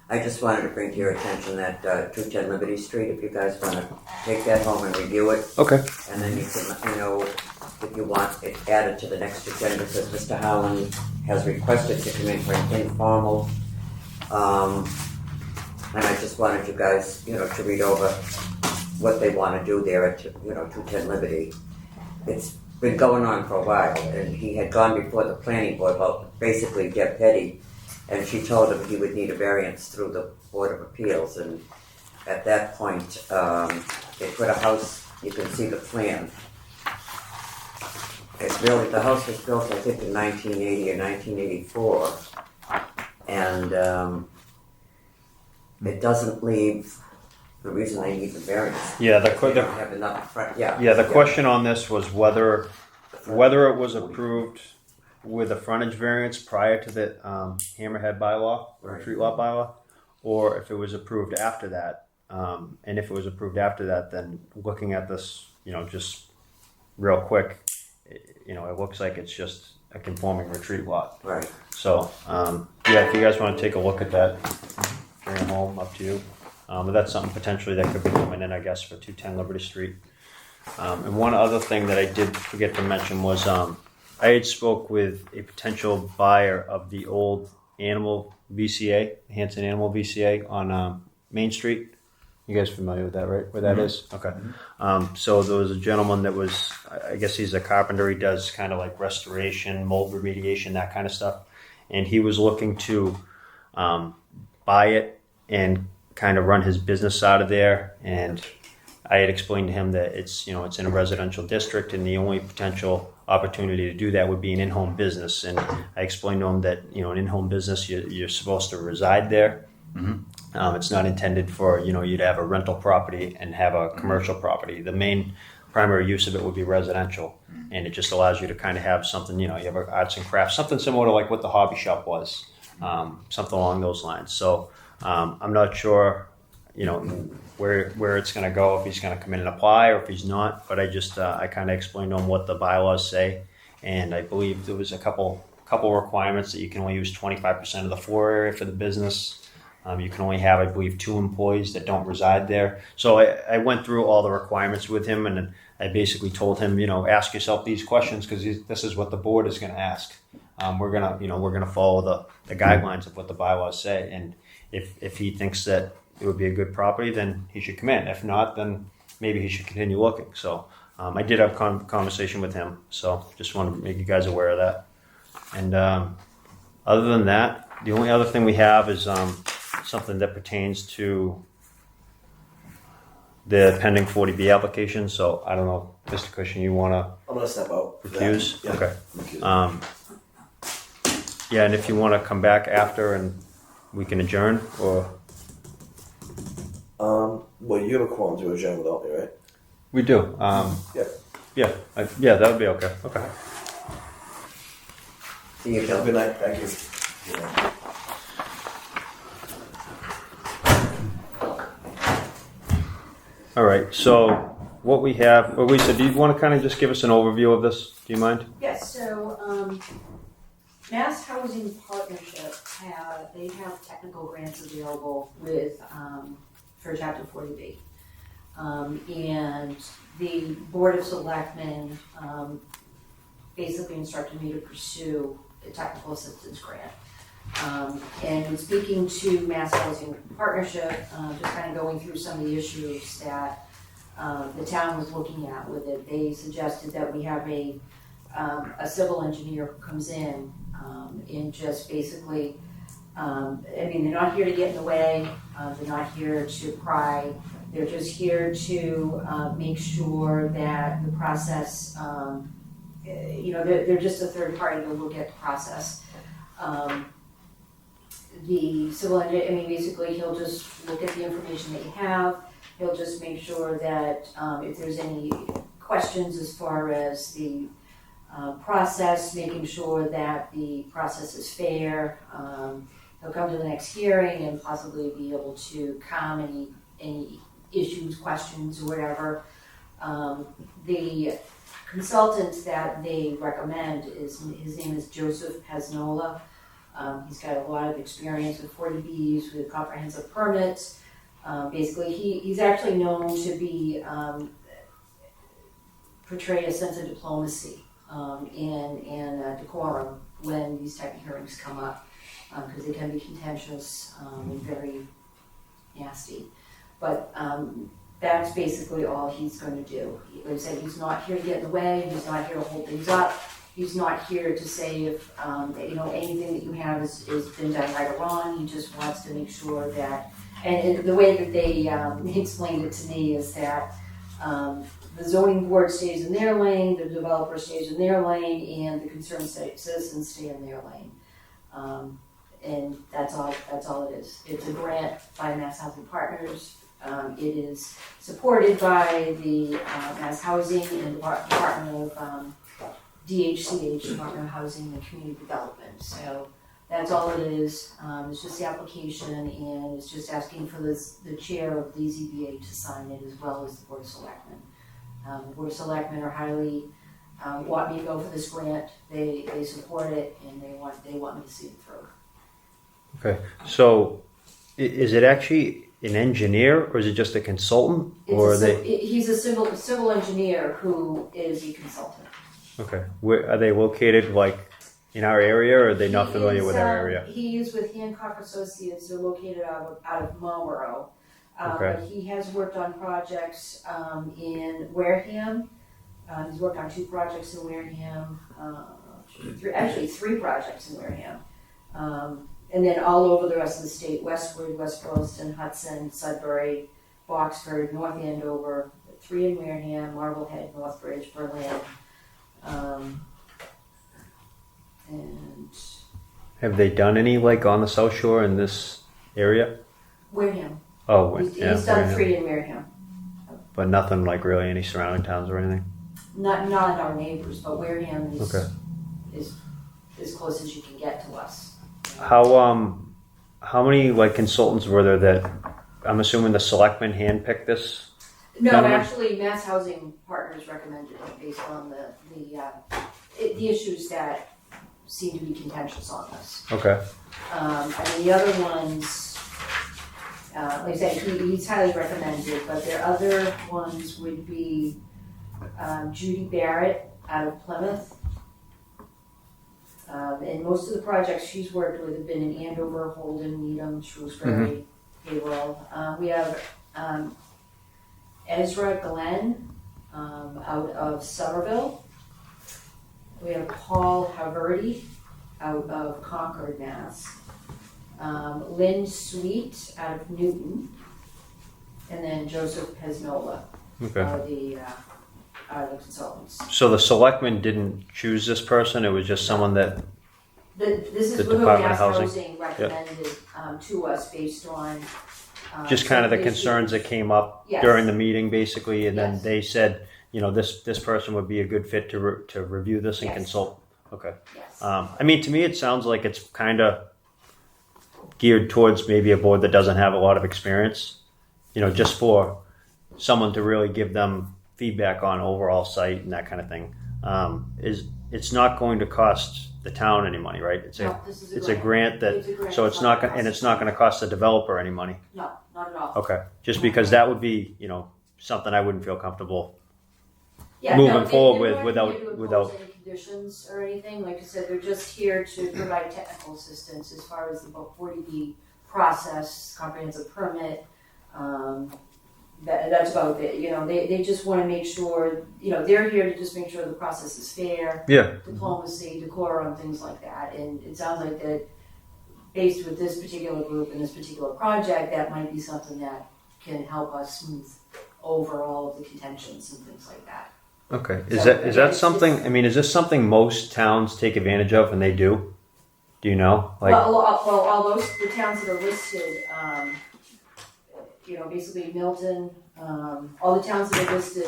I just wanted to bring to your attention that 210 Liberty Street, if you guys want to take that home and review it, Okay. and then you can let me know if you want it added to the next agenda, because Mr. Howland has requested to come in for an informal, and I just wanted you guys, to read over what they want to do there at, 210 Liberty. It's been going on for a while, and he had gone before the planning board, well, basically Deb Petty, and she told him he would need a variance through the Board of Appeals, and at that point, they put a house, you can see the plan. The house was built, I think, in 1980 or 1984, and it doesn't leave the reason they need the variance. Yeah, They don't have enough front, Yeah, the question on this was whether it was approved with a frontage variance prior to the Hammerhead bylaw, or retreat lot bylaw, or if it was approved after that. And if it was approved after that, then looking at this, just real quick, it looks like it's just a conforming retreat lot. Right. So, if you guys want to take a look at that, bring them home, up to you. But that's something potentially that could be coming in, I guess, for 210 Liberty Street. And one other thing that I did forget to mention was I had spoke with a potential buyer of the old animal VCA, Hanson Animal VCA on Main Street. You guys familiar with that, right? Where that is? Okay. So there was a gentleman that was, I guess he's a carpenter. He does kind of like restoration, mold remediation, that kind of stuff. And he was looking to buy it and kind of run his business out of there. And I had explained to him that it's in a residential district, and the only potential opportunity to do that would be an in-home business. And I explained to him that an in-home business, you're supposed to reside there. It's not intended for you to have a rental property and have a commercial property. The main primary use of it would be residential, and it just allows you to kind of have something. You have arts and crafts, something similar to like what the hobby shop was, something along those lines. So I'm not sure, where it's going to go, if he's going to come in and apply or if he's not. But I kind of explained to him what the bylaws say, and I believe there was a couple requirements that you can only use 25% of the floor area for the business. You can only have, I believe, 2 employees that don't reside there. So I went through all the requirements with him, and I basically told him, ask yourself these questions because this is what the board is going to ask. We're gonna follow the guidelines of what the bylaws say, and if he thinks that it would be a good property, then he should come in. If not, then maybe he should continue looking. So I did have a conversation with him. So just wanted to make you guys aware of that. And other than that, the only other thing we have is something that pertains to the pending 40B application. So I don't know, Mr. Cushing, you want to I'm gonna step out. for that. recuse? Yeah. Okay. Recuse. Yeah, and if you want to come back after and we can adjourn, or Well, you have a quorum to adjourn without me, right? we do. Yeah. Yeah, that would be okay. Okay. See you, Have Joe. a good night. Thank you. Yeah. All right. So what we have, Lisa, do you want to kind of just give us an overview of this? Do you mind? Yes, so Mass Housing Partnership they have technical grants available with for Chapter 40B, and the Board of Selectmen basically instructed me to pursue a technical assistance grant. And in speaking to Mass Housing Partnership, just kind of going through some of the issues that the town was looking at with it, they suggested that we have a civil engineer who comes in and just basically, they're not here to get in the way, they're not here to pry, they're just here to make sure that the process, they're just a third party to look at the process. The civil engineer, basically he'll just look at the information that you have, he'll just make sure that if there's any questions as far as the process, making sure that the process is fair. He'll come to the next hearing and possibly be able to calm any issues, questions, or whatever. The consultant that they recommend his name is Joseph Pesnola. He's got a lot of experience with 40Bs, with comprehensive permits. Basically, he's actually known to be portray a sense of diplomacy and decorum when these type of hearings come up, because they can be contentious and very nasty. But that's basically all he's going to do. Like I said, he's not here to get in the way. He's not here to hold things up. He's not here to say if anything that you have is been done right or wrong. He just wants to make sure that, and the way that they explained it to me is that the zoning board stays in their lane, the developer stays in their lane, and the concerned citizens stay in their lane. And that's all it is. It's a grant by Mass Housing Partners. It is supported by the Mass Housing and Department of DHCH, Department of Housing and Community Development. So that's all it is. It's just the application, and it's just asking for the chair of the ZBA to sign it, as well as the Board of Selectmen. The Board of Selectmen are highly want me to go for this grant. They support it, and they want me to see it through. Okay. So is it actually an engineer, or is it just a consultant, or are they? He's a civil engineer who is a consultant. Okay. Where are they located? Like in our area, or are they not familiar with our area? He is with Hancock Associates. They're located out of Marlboro. Okay. But he has worked on projects in Wareham. He's worked on 2 projects in Wareham, three projects in Wareham. And then all over the rest of the state, Westwood, West Boylston, Hudson, Sudbury, Boxford, North Andover, 3 in Wareham, Marblehead, Northbridge, Berlin. And Have they done any like on the South Shore in this area? Wareham. Oh, He's yeah, done Wareham. 3 in Wareham. But nothing like really any surrounding towns or anything. Not our neighbors, but Wareham is Okay. as close as you can get to us. How many like consultants were there that I'm assuming the selectmen handpicked this? No, Gentlemen? actually, Mass Housing Partners recommended it based on the issues that seem to be contentious on this. Okay. And the other ones, like I said, he's highly recommended, but their other ones would be Judy Barrett out of Plymouth. And most of the projects she's worked with have been in Andover, Holden, Needham, Shrewsbury, Haverhill. We have Ezra Glenn out of Somerville. We have Paul Haverty out of Concord, Mass. Lynn Sweet out of Newton. And then Joseph Pesnola Okay. are the consultants. So the selectmen didn't choose this person. It was just someone that. This is The who Department of Mass Housing. Housing recommended to us based on. Just kind of the some concerns that issues. came up Yes. during the meeting, basically, and then Yes. they said, you know, this person would be a good fit to review this and Yes. consult. Okay. Yes. I mean, to me, it sounds like it's kind of geared towards maybe a board that doesn't have a lot of experience. You know, just for someone to really give them feedback on overall site and that kind of thing. It's not going to cost the town any money, right? No, this is It's a grant that, It's a grant. so it's not, and it's not going to cost the developer any money. No, not at all. Okay, just because that would be, you know, something I wouldn't feel comfortable. Yeah, moving no, they- forward they're with- not without- here to impose without- any conditions or anything. Like I said, they're just here to provide technical assistance as far as the 40B process, comprehensive permit. That's about it. You know, they just want to make sure. You know, they're here to just make sure the process is fair, Yeah. diplomacy, decorum, things like that. And it sounds like that, based with this particular group and this particular project, that might be something that can help us smooth over all of the contentions and things like that. Okay, So, is that again, something? I mean, is this something most towns take advantage of, and they do? Do you know? Like, Well, all those the towns that are listed, you know, basically Milton, all the towns that are listed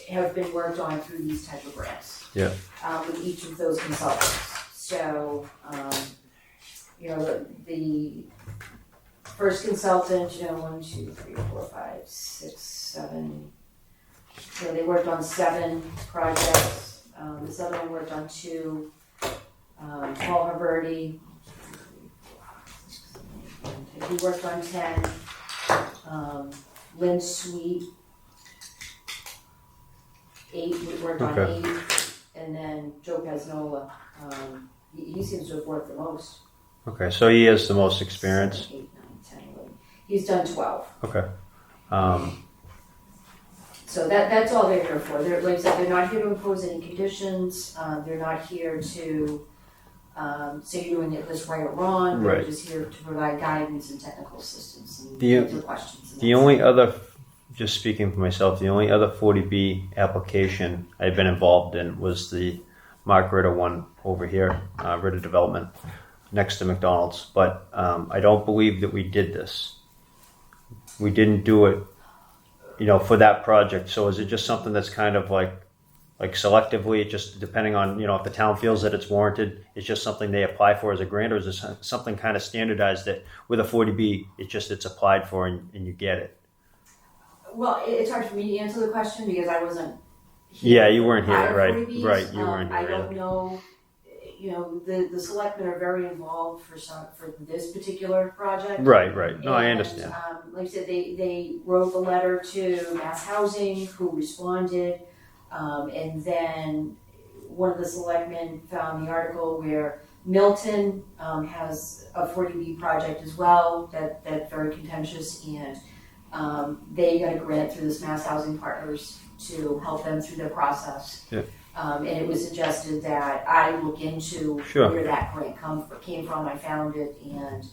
have been worked on through these type of grants. Yeah. With each of those consultants. So, you know, the first consultant, you know, 1, 2, 3, 4, 5, 6, 7. So they worked on 7 projects. This other one worked on 2. Paul Haverty, he worked on 10. Lynn Sweet, 8, we worked on Okay. 8. And then Joe Pesnola, he seems to have worked the most. okay, so he has the most experience. 7, 8, 9, 10, 11. He's done 12. Okay. So that's all they're here for. They're, like I said, they're not here to impose any conditions. They're not here to say you're doing it this right or wrong. They're Right. just here to provide guidance and technical assistance and The- answer questions. And The that's only it. other, just speaking for myself, the only other 40B application I've been involved in was the Mark Ritter one over here, Ritter Development, next to McDonald's. But I don't believe that we did this. We didn't do it, you know, for that project. So is it just something that's kind of like selectively, just depending on, you know, if the town feels that it's warranted, it's just something they apply for as a grant, or is it something kind of standardized that with a 40B, it's applied for and you get it? Well, it's hard for me to answer the question because I wasn't here. Yeah, you weren't here, prior right, 40Bs. right, you weren't I here, don't know. You know, the selectmen are very involved for this particular project. Right. No, I And, understand. Like I said, they wrote the letter to Mass Housing, who responded, and then one of the selectmen found the article where Milton has a 40B project as well, that's very contentious, and They got a grant through this Mass Housing Partners to help them through their process. Yeah. And it was suggested that I look into Sure. where that grant came from. I found it, and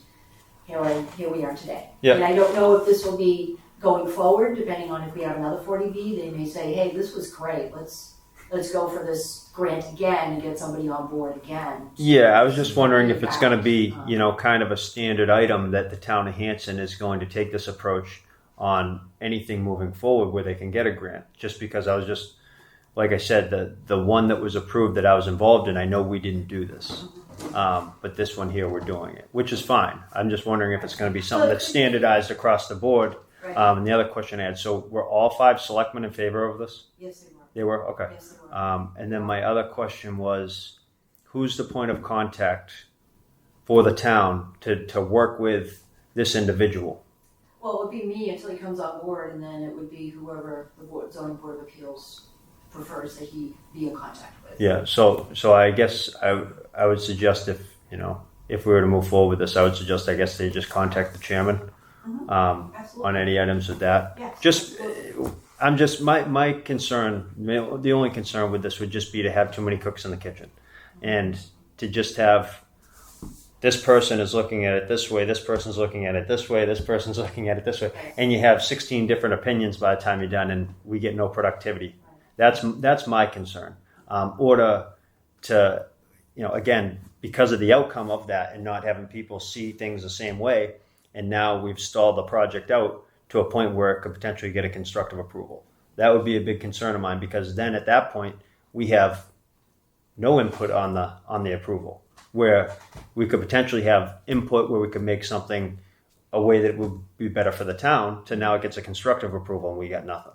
here we are today. Yeah. And I don't know if this will be going forward, depending on if we have another 40B. They may say, hey, this was great. Let's go for this grant again and get somebody on board again. Yeah, I was just wondering if it's going to be, kind of a standard item that the town of Hanson is going to take this approach on anything moving forward where they can get a grant. Just because I was just, like I said, the one that was approved that I was involved in, I know we didn't do this. But this one here, we're doing it, which is fine. I'm just wondering if it's going to be something that's standardized across the board. Right. And the other question I had, so were all 5 selectmen in favor of this? Yes, they were. They were? Okay. Yes, they were. And then my other question was, who's the point of contact for the town to work with this individual? Well, it would be me until he comes on board, and then it would be whoever the zoning board of appeals prefers that he be in contact with. Yeah. So I guess I would suggest if we were to move forward with this, I would suggest they just contact the chairman Absolutely. on any items of that. Yes, Just. absolutely. I'm just my concern. The only concern with this would just be to have too many cooks in the kitchen, and to just have this person is looking at it this way, this person's looking at it this way, this person's looking at it this way, and you have 16 different opinions by the time you're done, and we get no productivity. That's my concern. Or to again, because of the outcome of that, and not having people see things the same way, and now we've stalled the project out to a point where it could potentially get a constructive approval. That would be a big concern of mine, because then at that point we have no input on the approval, where we could potentially have input where we could make something a way that would be better for the town, to now it gets a constructive approval and we got nothing.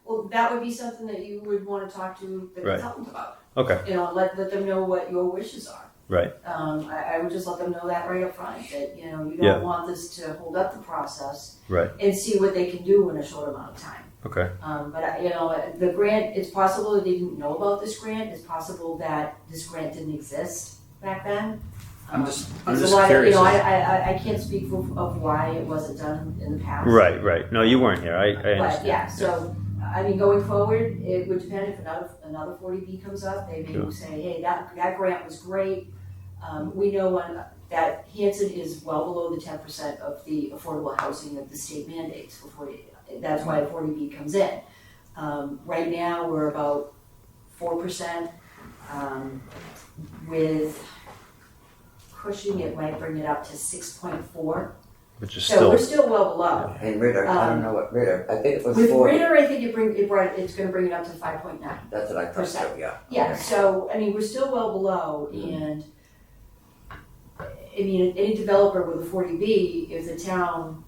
Well, that would be something that you would want to talk to the Right. consultant about. Okay. Let them know what your wishes are. Right. I would just let them know that right up front, that you don't Yeah. want this to hold up the process, Right. and see what they can do in a short amount of time. Okay. But the grant, it's possible that they didn't know about this grant. It's possible that this grant didn't exist back then. I'm just There's a lot curious. of, I can't speak of why it wasn't done in the past. Right. No, you weren't here. I But understand. yeah, so going forward, it would depend if another 40B comes up. They may Sure. say, hey, that grant was great. We know that Hanson is well below the 10% of the affordable housing that the state mandates for 40. That's why 40B comes in. Right now, we're about 4%. With Cushing, it might bring it up to 6.4. Which is So still we're still well below. And Ritter, I don't know what Ritter, I think it was With 40. Ritter, I think it's going to bring it up to 5.9. That's what I thought, so, yeah. Yeah, Okay. so, we're still well below, and, any developer with a 40B, if the town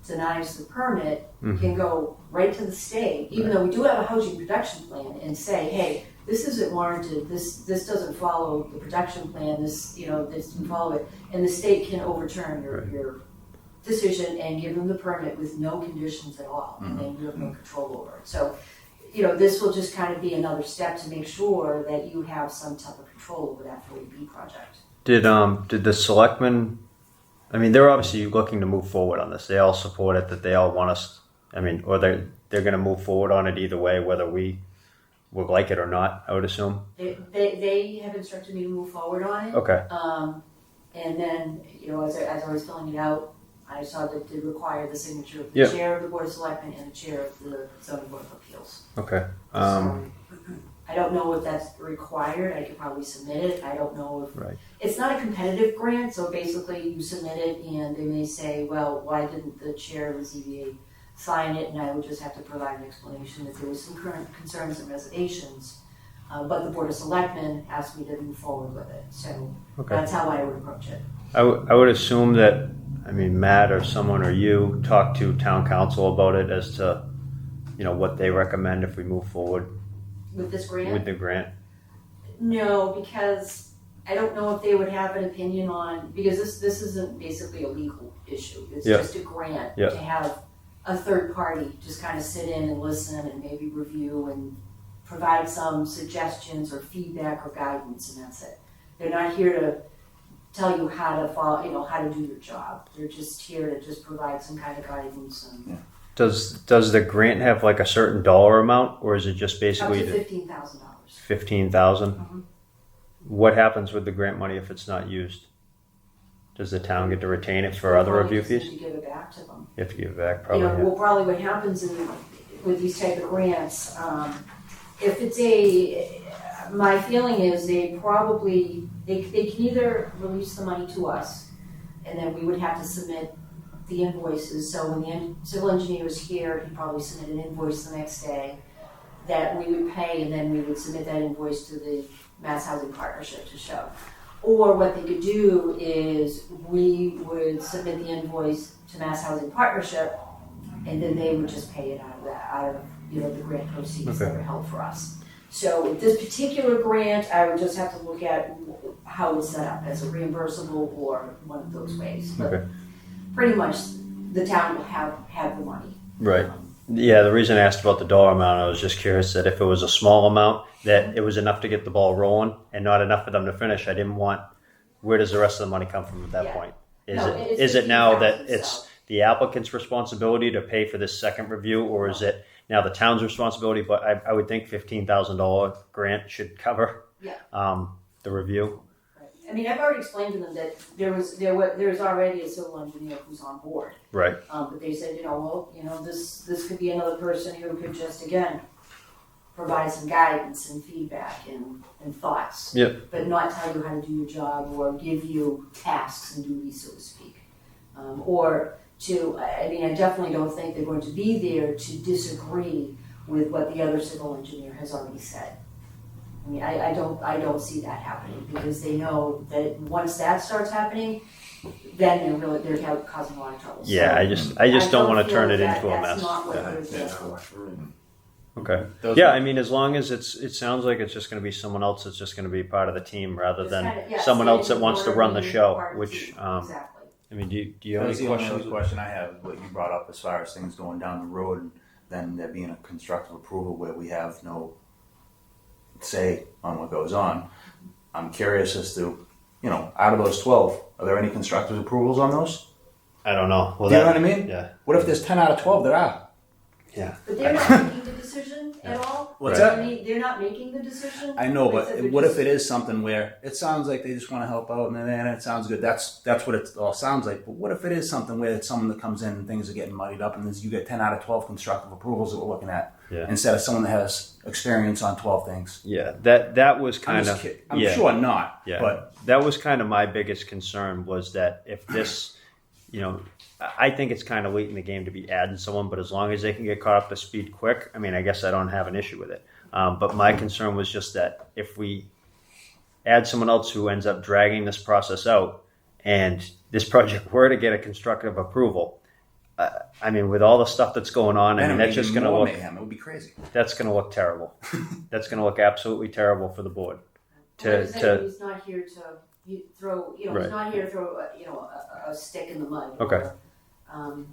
denies the permit, can go right to the state, even though we do have a housing production plan, and say, hey, this isn't warranted, this doesn't follow the production plan, this doesn't follow it, and the state can overturn your decision and give them the permit with no conditions at all, and then you have no control over it. So, this will just kind of be another step to make sure that you have some type of control over that 40B project. Did the selectmen? They're obviously looking to move forward on this. They all support it. That they all want us. Or they're going to move forward on it either way, whether we would like it or not. I would assume. They have instructed me to move forward on it. Okay. And then, as I was filling it out, I saw that it required the signature of the Yeah. chair of the Board of Selectmen and the chair of the Zoning Board of Appeals. Okay. So, I don't know if that's required. I could probably submit it. I don't know if Right. it's not a competitive grant. So basically, you submit it, and they may say, "Well, why didn't the chair of the ZBA sign it?" And I would just have to provide an explanation that there was some current concerns and reservations, but the Board of Selectmen asked me to move forward with it. So Okay. that's how I would approach it. I would assume that. Matt or someone or you talk to town council about it as to, what they recommend if we move forward With this grant? with the grant. No, because I don't know if they would have an opinion on, because this isn't basically a legal issue. It's Yeah. just a grant Yeah. to have a third party just kind of sit in and listen and maybe review and provide some suggestions or feedback or guidance, and that's it. They're not here to tell you how to follow, how to do your job. They're just here to just provide some kind of guidance and Does the grant have like a certain dollar amount, or is it just Up basically to $15,000. 15,000? Mhm. What happens with the grant money if it's not used? Does the town get to retain it for other Probably review just need fees? to give it back to them. You have to give it back, You probably. know, well, probably what happens with these type of grants, if it's my feeling is they can either release the money to us, and then we would have to submit the invoices. So when the civil engineer was here, he'd probably submit an invoice the next day that we would pay, and then we would submit that invoice to the Mass Housing Partnership to show. Or what they could do is we would submit the invoice to Mass Housing Partnership, and then they would just pay it out of the grant proceeds that Okay. are held for us. So with this particular grant, I would just have to look at how it's set up as a reimbursable or one of those ways. But Okay. pretty much the town will have the money. Right. Yeah, the reason I asked about the dollar amount, I was just curious that if it was a small amount, that it was enough to get the ball rolling and not enough for them to finish. I didn't want, where does the rest of the money come from at that Yeah. point? No, it's Is it now that 15,000, it's so. the applicant's responsibility to pay for this second review, or is it now the town's responsibility? But I would think $15,000 grant should cover the review. Right. I mean, I've already explained to them that there's already a civil engineer who's on board. Right. But they said, this could be another person who could just, again, provide some guidance and feedback and thoughts. Yep. But not tell you how to do your job or give you tasks and duties, so to speak. I definitely don't think they're going to be there to disagree with what the other civil engineer has already said. I mean, I don't see that happening, because they know that once that starts happening, then they're causing a lot of trouble. Yeah, So, I just don't want to feel turn it that into a that's mess. not what Yeah. they're there for. Okay. Those Yeah, are- I mean, as long as it sounds like it's just going to be someone else that's just going to be part of the team rather Just than kinda, someone else that standing wants to order, run the being show. part of the Which, team. I Exactly. mean, do you have That was any the only questions? other question I have, what you brought up as far as things going down the road, and then there being a constructive approval where we have no say on what goes on. I'm curious as to, out of those 12, are there any constructive approvals on those? I don't know. Well, Do you know what I mean? Yeah. What if there's 10 out of 12 that are? Yeah. But they're not making the decision at all. What's Right. that? I mean, they're not making the decision. I know, They said but they're what if just- it is something where it sounds like they just want to help out and then it sounds good? That's what it all sounds like. But what if it is something where it's someone that comes in and things are getting muddied up and you get 10 out of 12 constructive approvals that we're looking at Yeah. instead of someone that has experience on 12 things? Yeah. That was I'm kind just of. kidding. I'm yeah. sure not. Yeah. But that was kind of my biggest concern, was that if this, I think it's kind of late in the game to be adding someone, but as long as they can get caught up to speed quick, I mean, I guess I don't have an issue with it. But my concern was just that if we add someone else who ends up dragging this process out, and this project were to get a constructive approval, I mean, with all the stuff that's going on, I then mean, it would that's be just going to more look, mayhem. It would be crazy. that's going to look terrible. That's going to look absolutely terrible for the board. Like I said, he's not here to throw. Right. He's not here to throw. A stick in the mud. Okay. Or,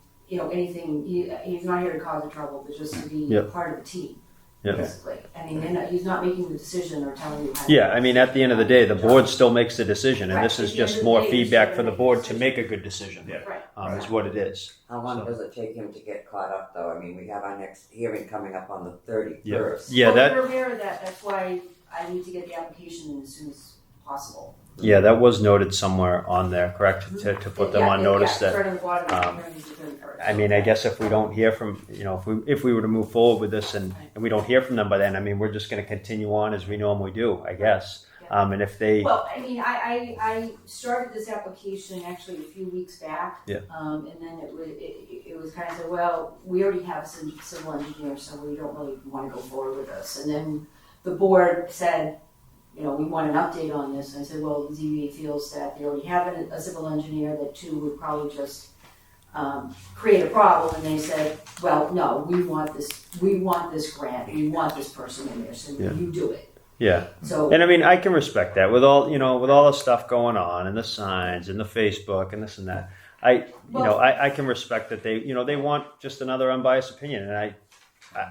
anything. He's not here to cause the trouble, but just to be Yep. part of the team. Yep. Basically, I mean, he's not making the decision or telling you how. Yeah, I mean, at the end of the day, the board still makes the decision, and Right. this is At the end just of the more day, it's feedback still for the making board a to decision. make a good decision. Yeah. Right. Is what it is. How long So- does it take him to get caught up, though? I mean, we have our next hearing coming up on the 31st. Yeah, Well, that we're aware of that. That's why I need to get the application in as soon as possible. yeah, that was noted somewhere on there, correct? To put them on notice it's that. right on the bottom. um, I mean, I guess if we don't hear from, if we were to move forward with this and we don't hear from them by then, I mean, we're just going to continue on as we normally do, I guess. And if they, Well, I mean, I started this application actually a few weeks back. Yeah. And then it was kind of said, well, we already have some civil engineers, so we don't really want to go forward with this. And then the board said, we want an update on this. And I said, well, the ZBA feels that they already have a civil engineer, that too would probably just create a problem. And they said, well, no, we want this grant, we want this person in there, so Yeah. you do it. yeah. So And I mean, I can respect that with all, with all the stuff going on and the signs and the Facebook and this and that. I can respect that they want just another unbiased opinion, and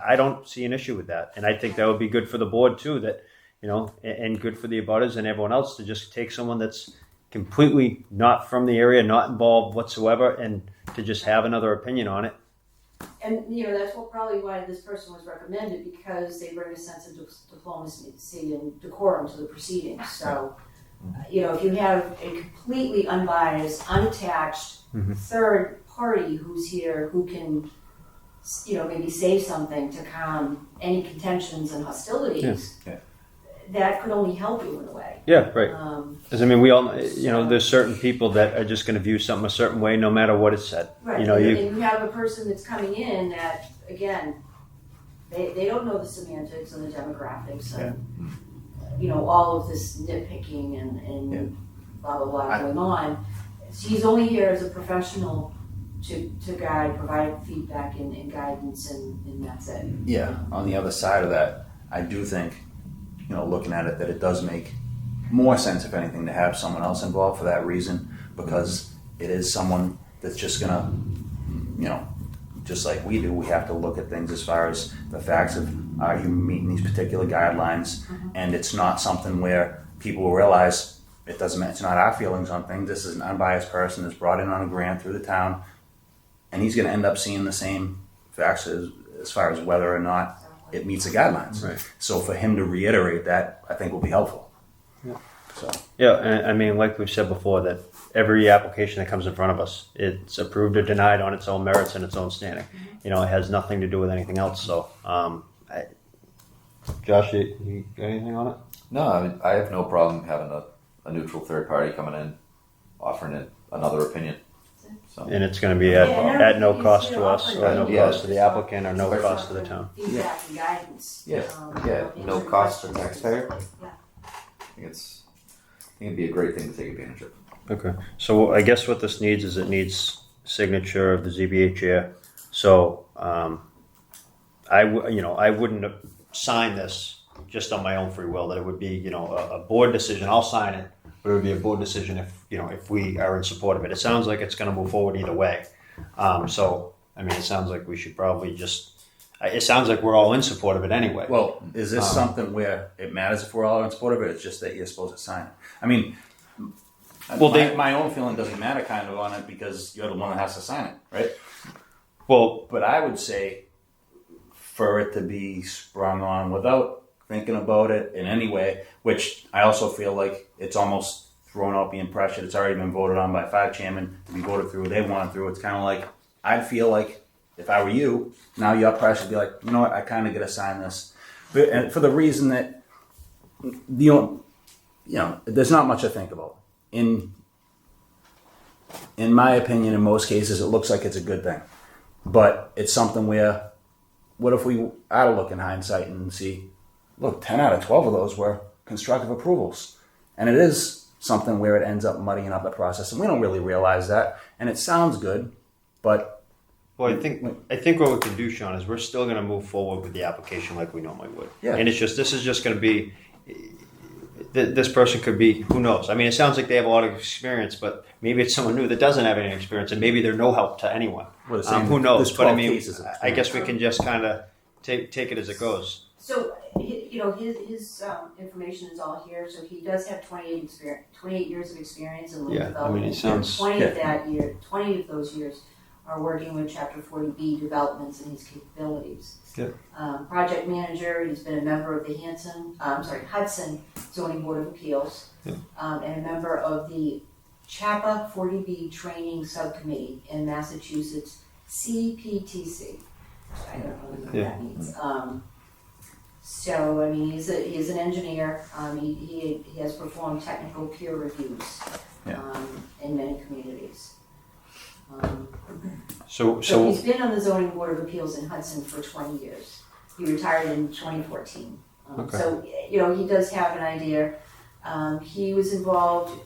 I don't see an issue with that. And I think that would be good for the board too, that, and good for the abutters and everyone else to just take someone that's completely not from the area, not involved whatsoever, and to just have another opinion on it. And, that's probably why this person was recommended, because they bring a sense of diplomacy and decorum to the proceedings. So, if you have a completely unbiased, unattached third party who's here, who can, maybe say something to calm any contentions and hostilities, that could only help you in a way. Yeah, right. Because we all, there's certain people that are just going to view something a certain way, no matter what is said. Right. And you have a person that's coming in that, again, they don't know the semantics and the demographics and, all of this nitpicking and blah, blah, blah going on. He's only here as a professional to guide, provide feedback and guidance, and that's it. Yeah. On the other side of that, I do think, looking at it, that it does make more sense, if anything, to have someone else involved for that reason, because it is someone that's just gonna, just like we do, we have to look at things as far as the facts of, are you meeting these particular guidelines? And it's not something where people will realize it doesn't matter, it's not our feelings on things. This is an unbiased person that's brought in on a grant through the town, and he's gonna end up seeing the same facts as far as whether or not it meets the guidelines. Right. So for him to reiterate that, I think will be helpful. Yeah. So. Yeah, and like we've said before, that every application that comes in front of us, it's approved or denied on its own merits and its own standing. It has nothing to do with anything else. So, Josh, you got anything on it? No, I have no problem having a neutral third party coming in, offering it another opinion. So. And it's going to be at no cost to us, or no cost to the applicant, or no cost to the town. Feedback and guidance. No cost to the taxpayer. Yeah. I think it'd be a great thing to take advantage of. Okay, so I guess what this needs is, it needs signature of the ZBA chair. So I wouldn't sign this just on my own free will. That it would be a board decision. I'll sign it, but it would be a board decision if we are in support of it. It sounds like it's going to move forward either way. So it sounds like we should probably just. It sounds like we're all in support of it anyway. Well, is this something where it matters if we're all in support of it? It's just that you're supposed to sign it. My own feeling doesn't matter kind of on it, because you're the one that has to sign it, right? Well, but I would say for it to be sprung on without thinking about it in any way, which I also feel like it's almost thrown out being pressured. It's already been voted on by 5 chairmen to be voted through. They want it through. It's kind of like, I'd feel like if I were you, now you're pressured to be like, you know what, I kind of got to sign this. And for the reason that, there's not much to think about. In my opinion, in most cases, it looks like it's a good thing. But it's something where, what if we are to look in hindsight and see, look, 10 out of 12 of those were constructive approvals. And it is something where it ends up muddying up the process. And we don't really realize that. And it sounds good, but... Well, I think what we can do, Sean, is we're still going to move forward with the application like we normally would. Yeah. And this is just going to be, this person could be, who knows? It sounds like they have a lot of experience, but maybe it's someone new that doesn't have any experience, and maybe they're no help to anyone. Who knows? But I guess we can just kind of take it as it goes. So, his information is all here. So he does have 28 years of experience in land development. It sounds... 20 of those years are working with Chapter 40B developments and his capabilities. Yeah. Project manager, he's been a member of the Hudson Zoning Board of Appeals, and a member of the CHAPA 40B training subcommittee in Massachusetts CPTC. I don't know what that means. So, he's an engineer. He has performed technical peer reviews in many communities. So he's been on the Zoning Board of Appeals in Hudson for 20 years. He retired in 2014. So, he does have an idea. He was involved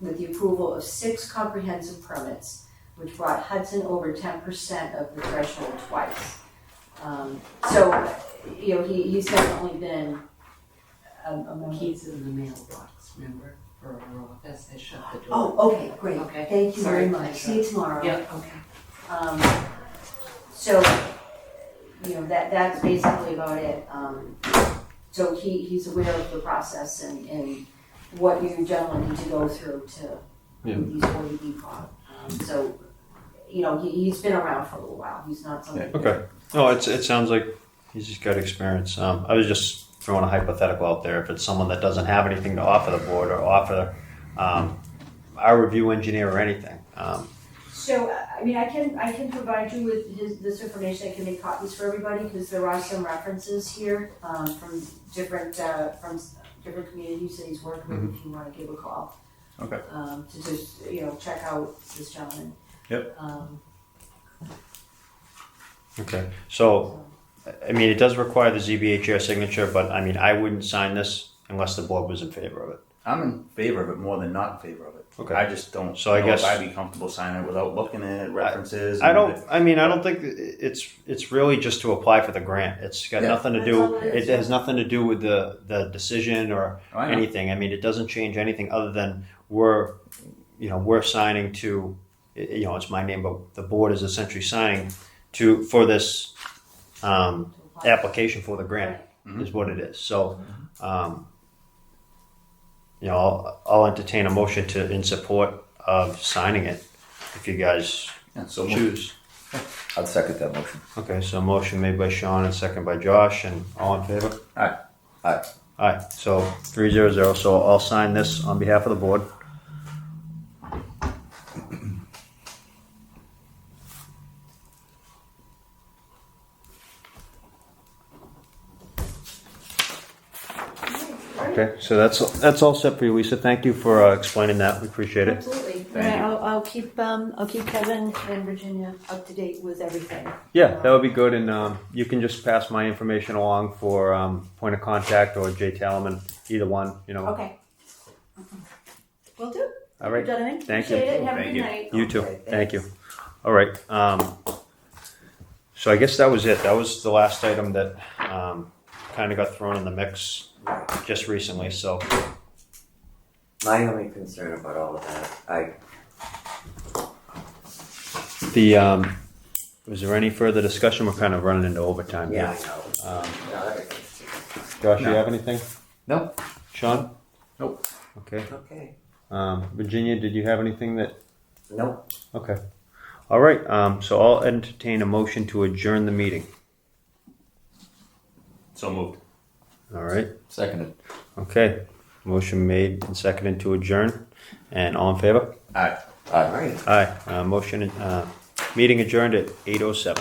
with the approval of 6 comprehensive permits, which brought Hudson over 10% of the threshold twice. He's definitely been a member. Keys in the mailbox, remember? For our office, they shut the door. Oh, okay, great. Okay. Thank you Sorry. very much. See you tomorrow. Yeah, okay. That's basically about it. So he's aware of the process and what you gentlemen need to go through to do these 40B you know, he's been around for a little while. He's not somebody. Okay. No, it sounds like he's just got experience. I was just throwing a hypothetical out there. If it's someone that doesn't have anything to offer the board or offer our review engineer or anything. So, I mean, I can provide you with this information. I can make copies for everybody because there are some references here from different communities that he's worked with. If you want to give a call, Okay. To just check out this gentleman. Yep. Okay. So, I mean, it does require the ZBA chair signature, but I mean, I wouldn't sign this unless the board was in favor of it. I'm in favor of it more than not in favor of it. Okay. I just don't So I know guess- if I'd be comfortable signing it without looking at references. I and don't. the- I mean, I don't think it's really just to apply for the grant. It's got Yeah. nothing to That's do. all it is, It has nothing to do with the decision or I know. anything. I mean, it doesn't change anything other than we're signing to. It's my name, but the board is essentially signing for this application for the grant. Is what it is. So, I'll entertain a motion in support of signing it if you guys Yeah, so choose. I'd second that motion. Okay, so motion made by Sean and second by Josh, and all in favor? Aye. Aye. Aye. So 3-0. So I'll sign this on behalf of the board. Okay, so that's all set for you, Lisa. Thank you for explaining that. We appreciate it. Absolutely. Thank And you. I'll keep Kevin and Virginia up to date with everything. Yeah, that would be good, and you can just pass my information along for point of contact or Jay Talman, either one. Okay. Will do. All right. Gentlemen, Thank you. appreciate it. Have a Thank good you. night. You too. Okay, Thank you. thanks. All right. So I guess that was it. That was the last item that kind of got thrown in the mix just recently. So My only concern about all of that, was there any further discussion? We're kind of running into overtime yeah, here. I know. No, everything's Josh, No. you have anything? No. Sean? Nope. Okay. okay. Virginia, did you have anything that? Nope. Okay. All right. So I'll entertain a motion to adjourn the meeting. So moved. All right. Seconded. Okay. Motion made and seconded to adjourn. And all in favor? Aye. Aye. All right. Aye. Motion. Meeting adjourned at 8:07.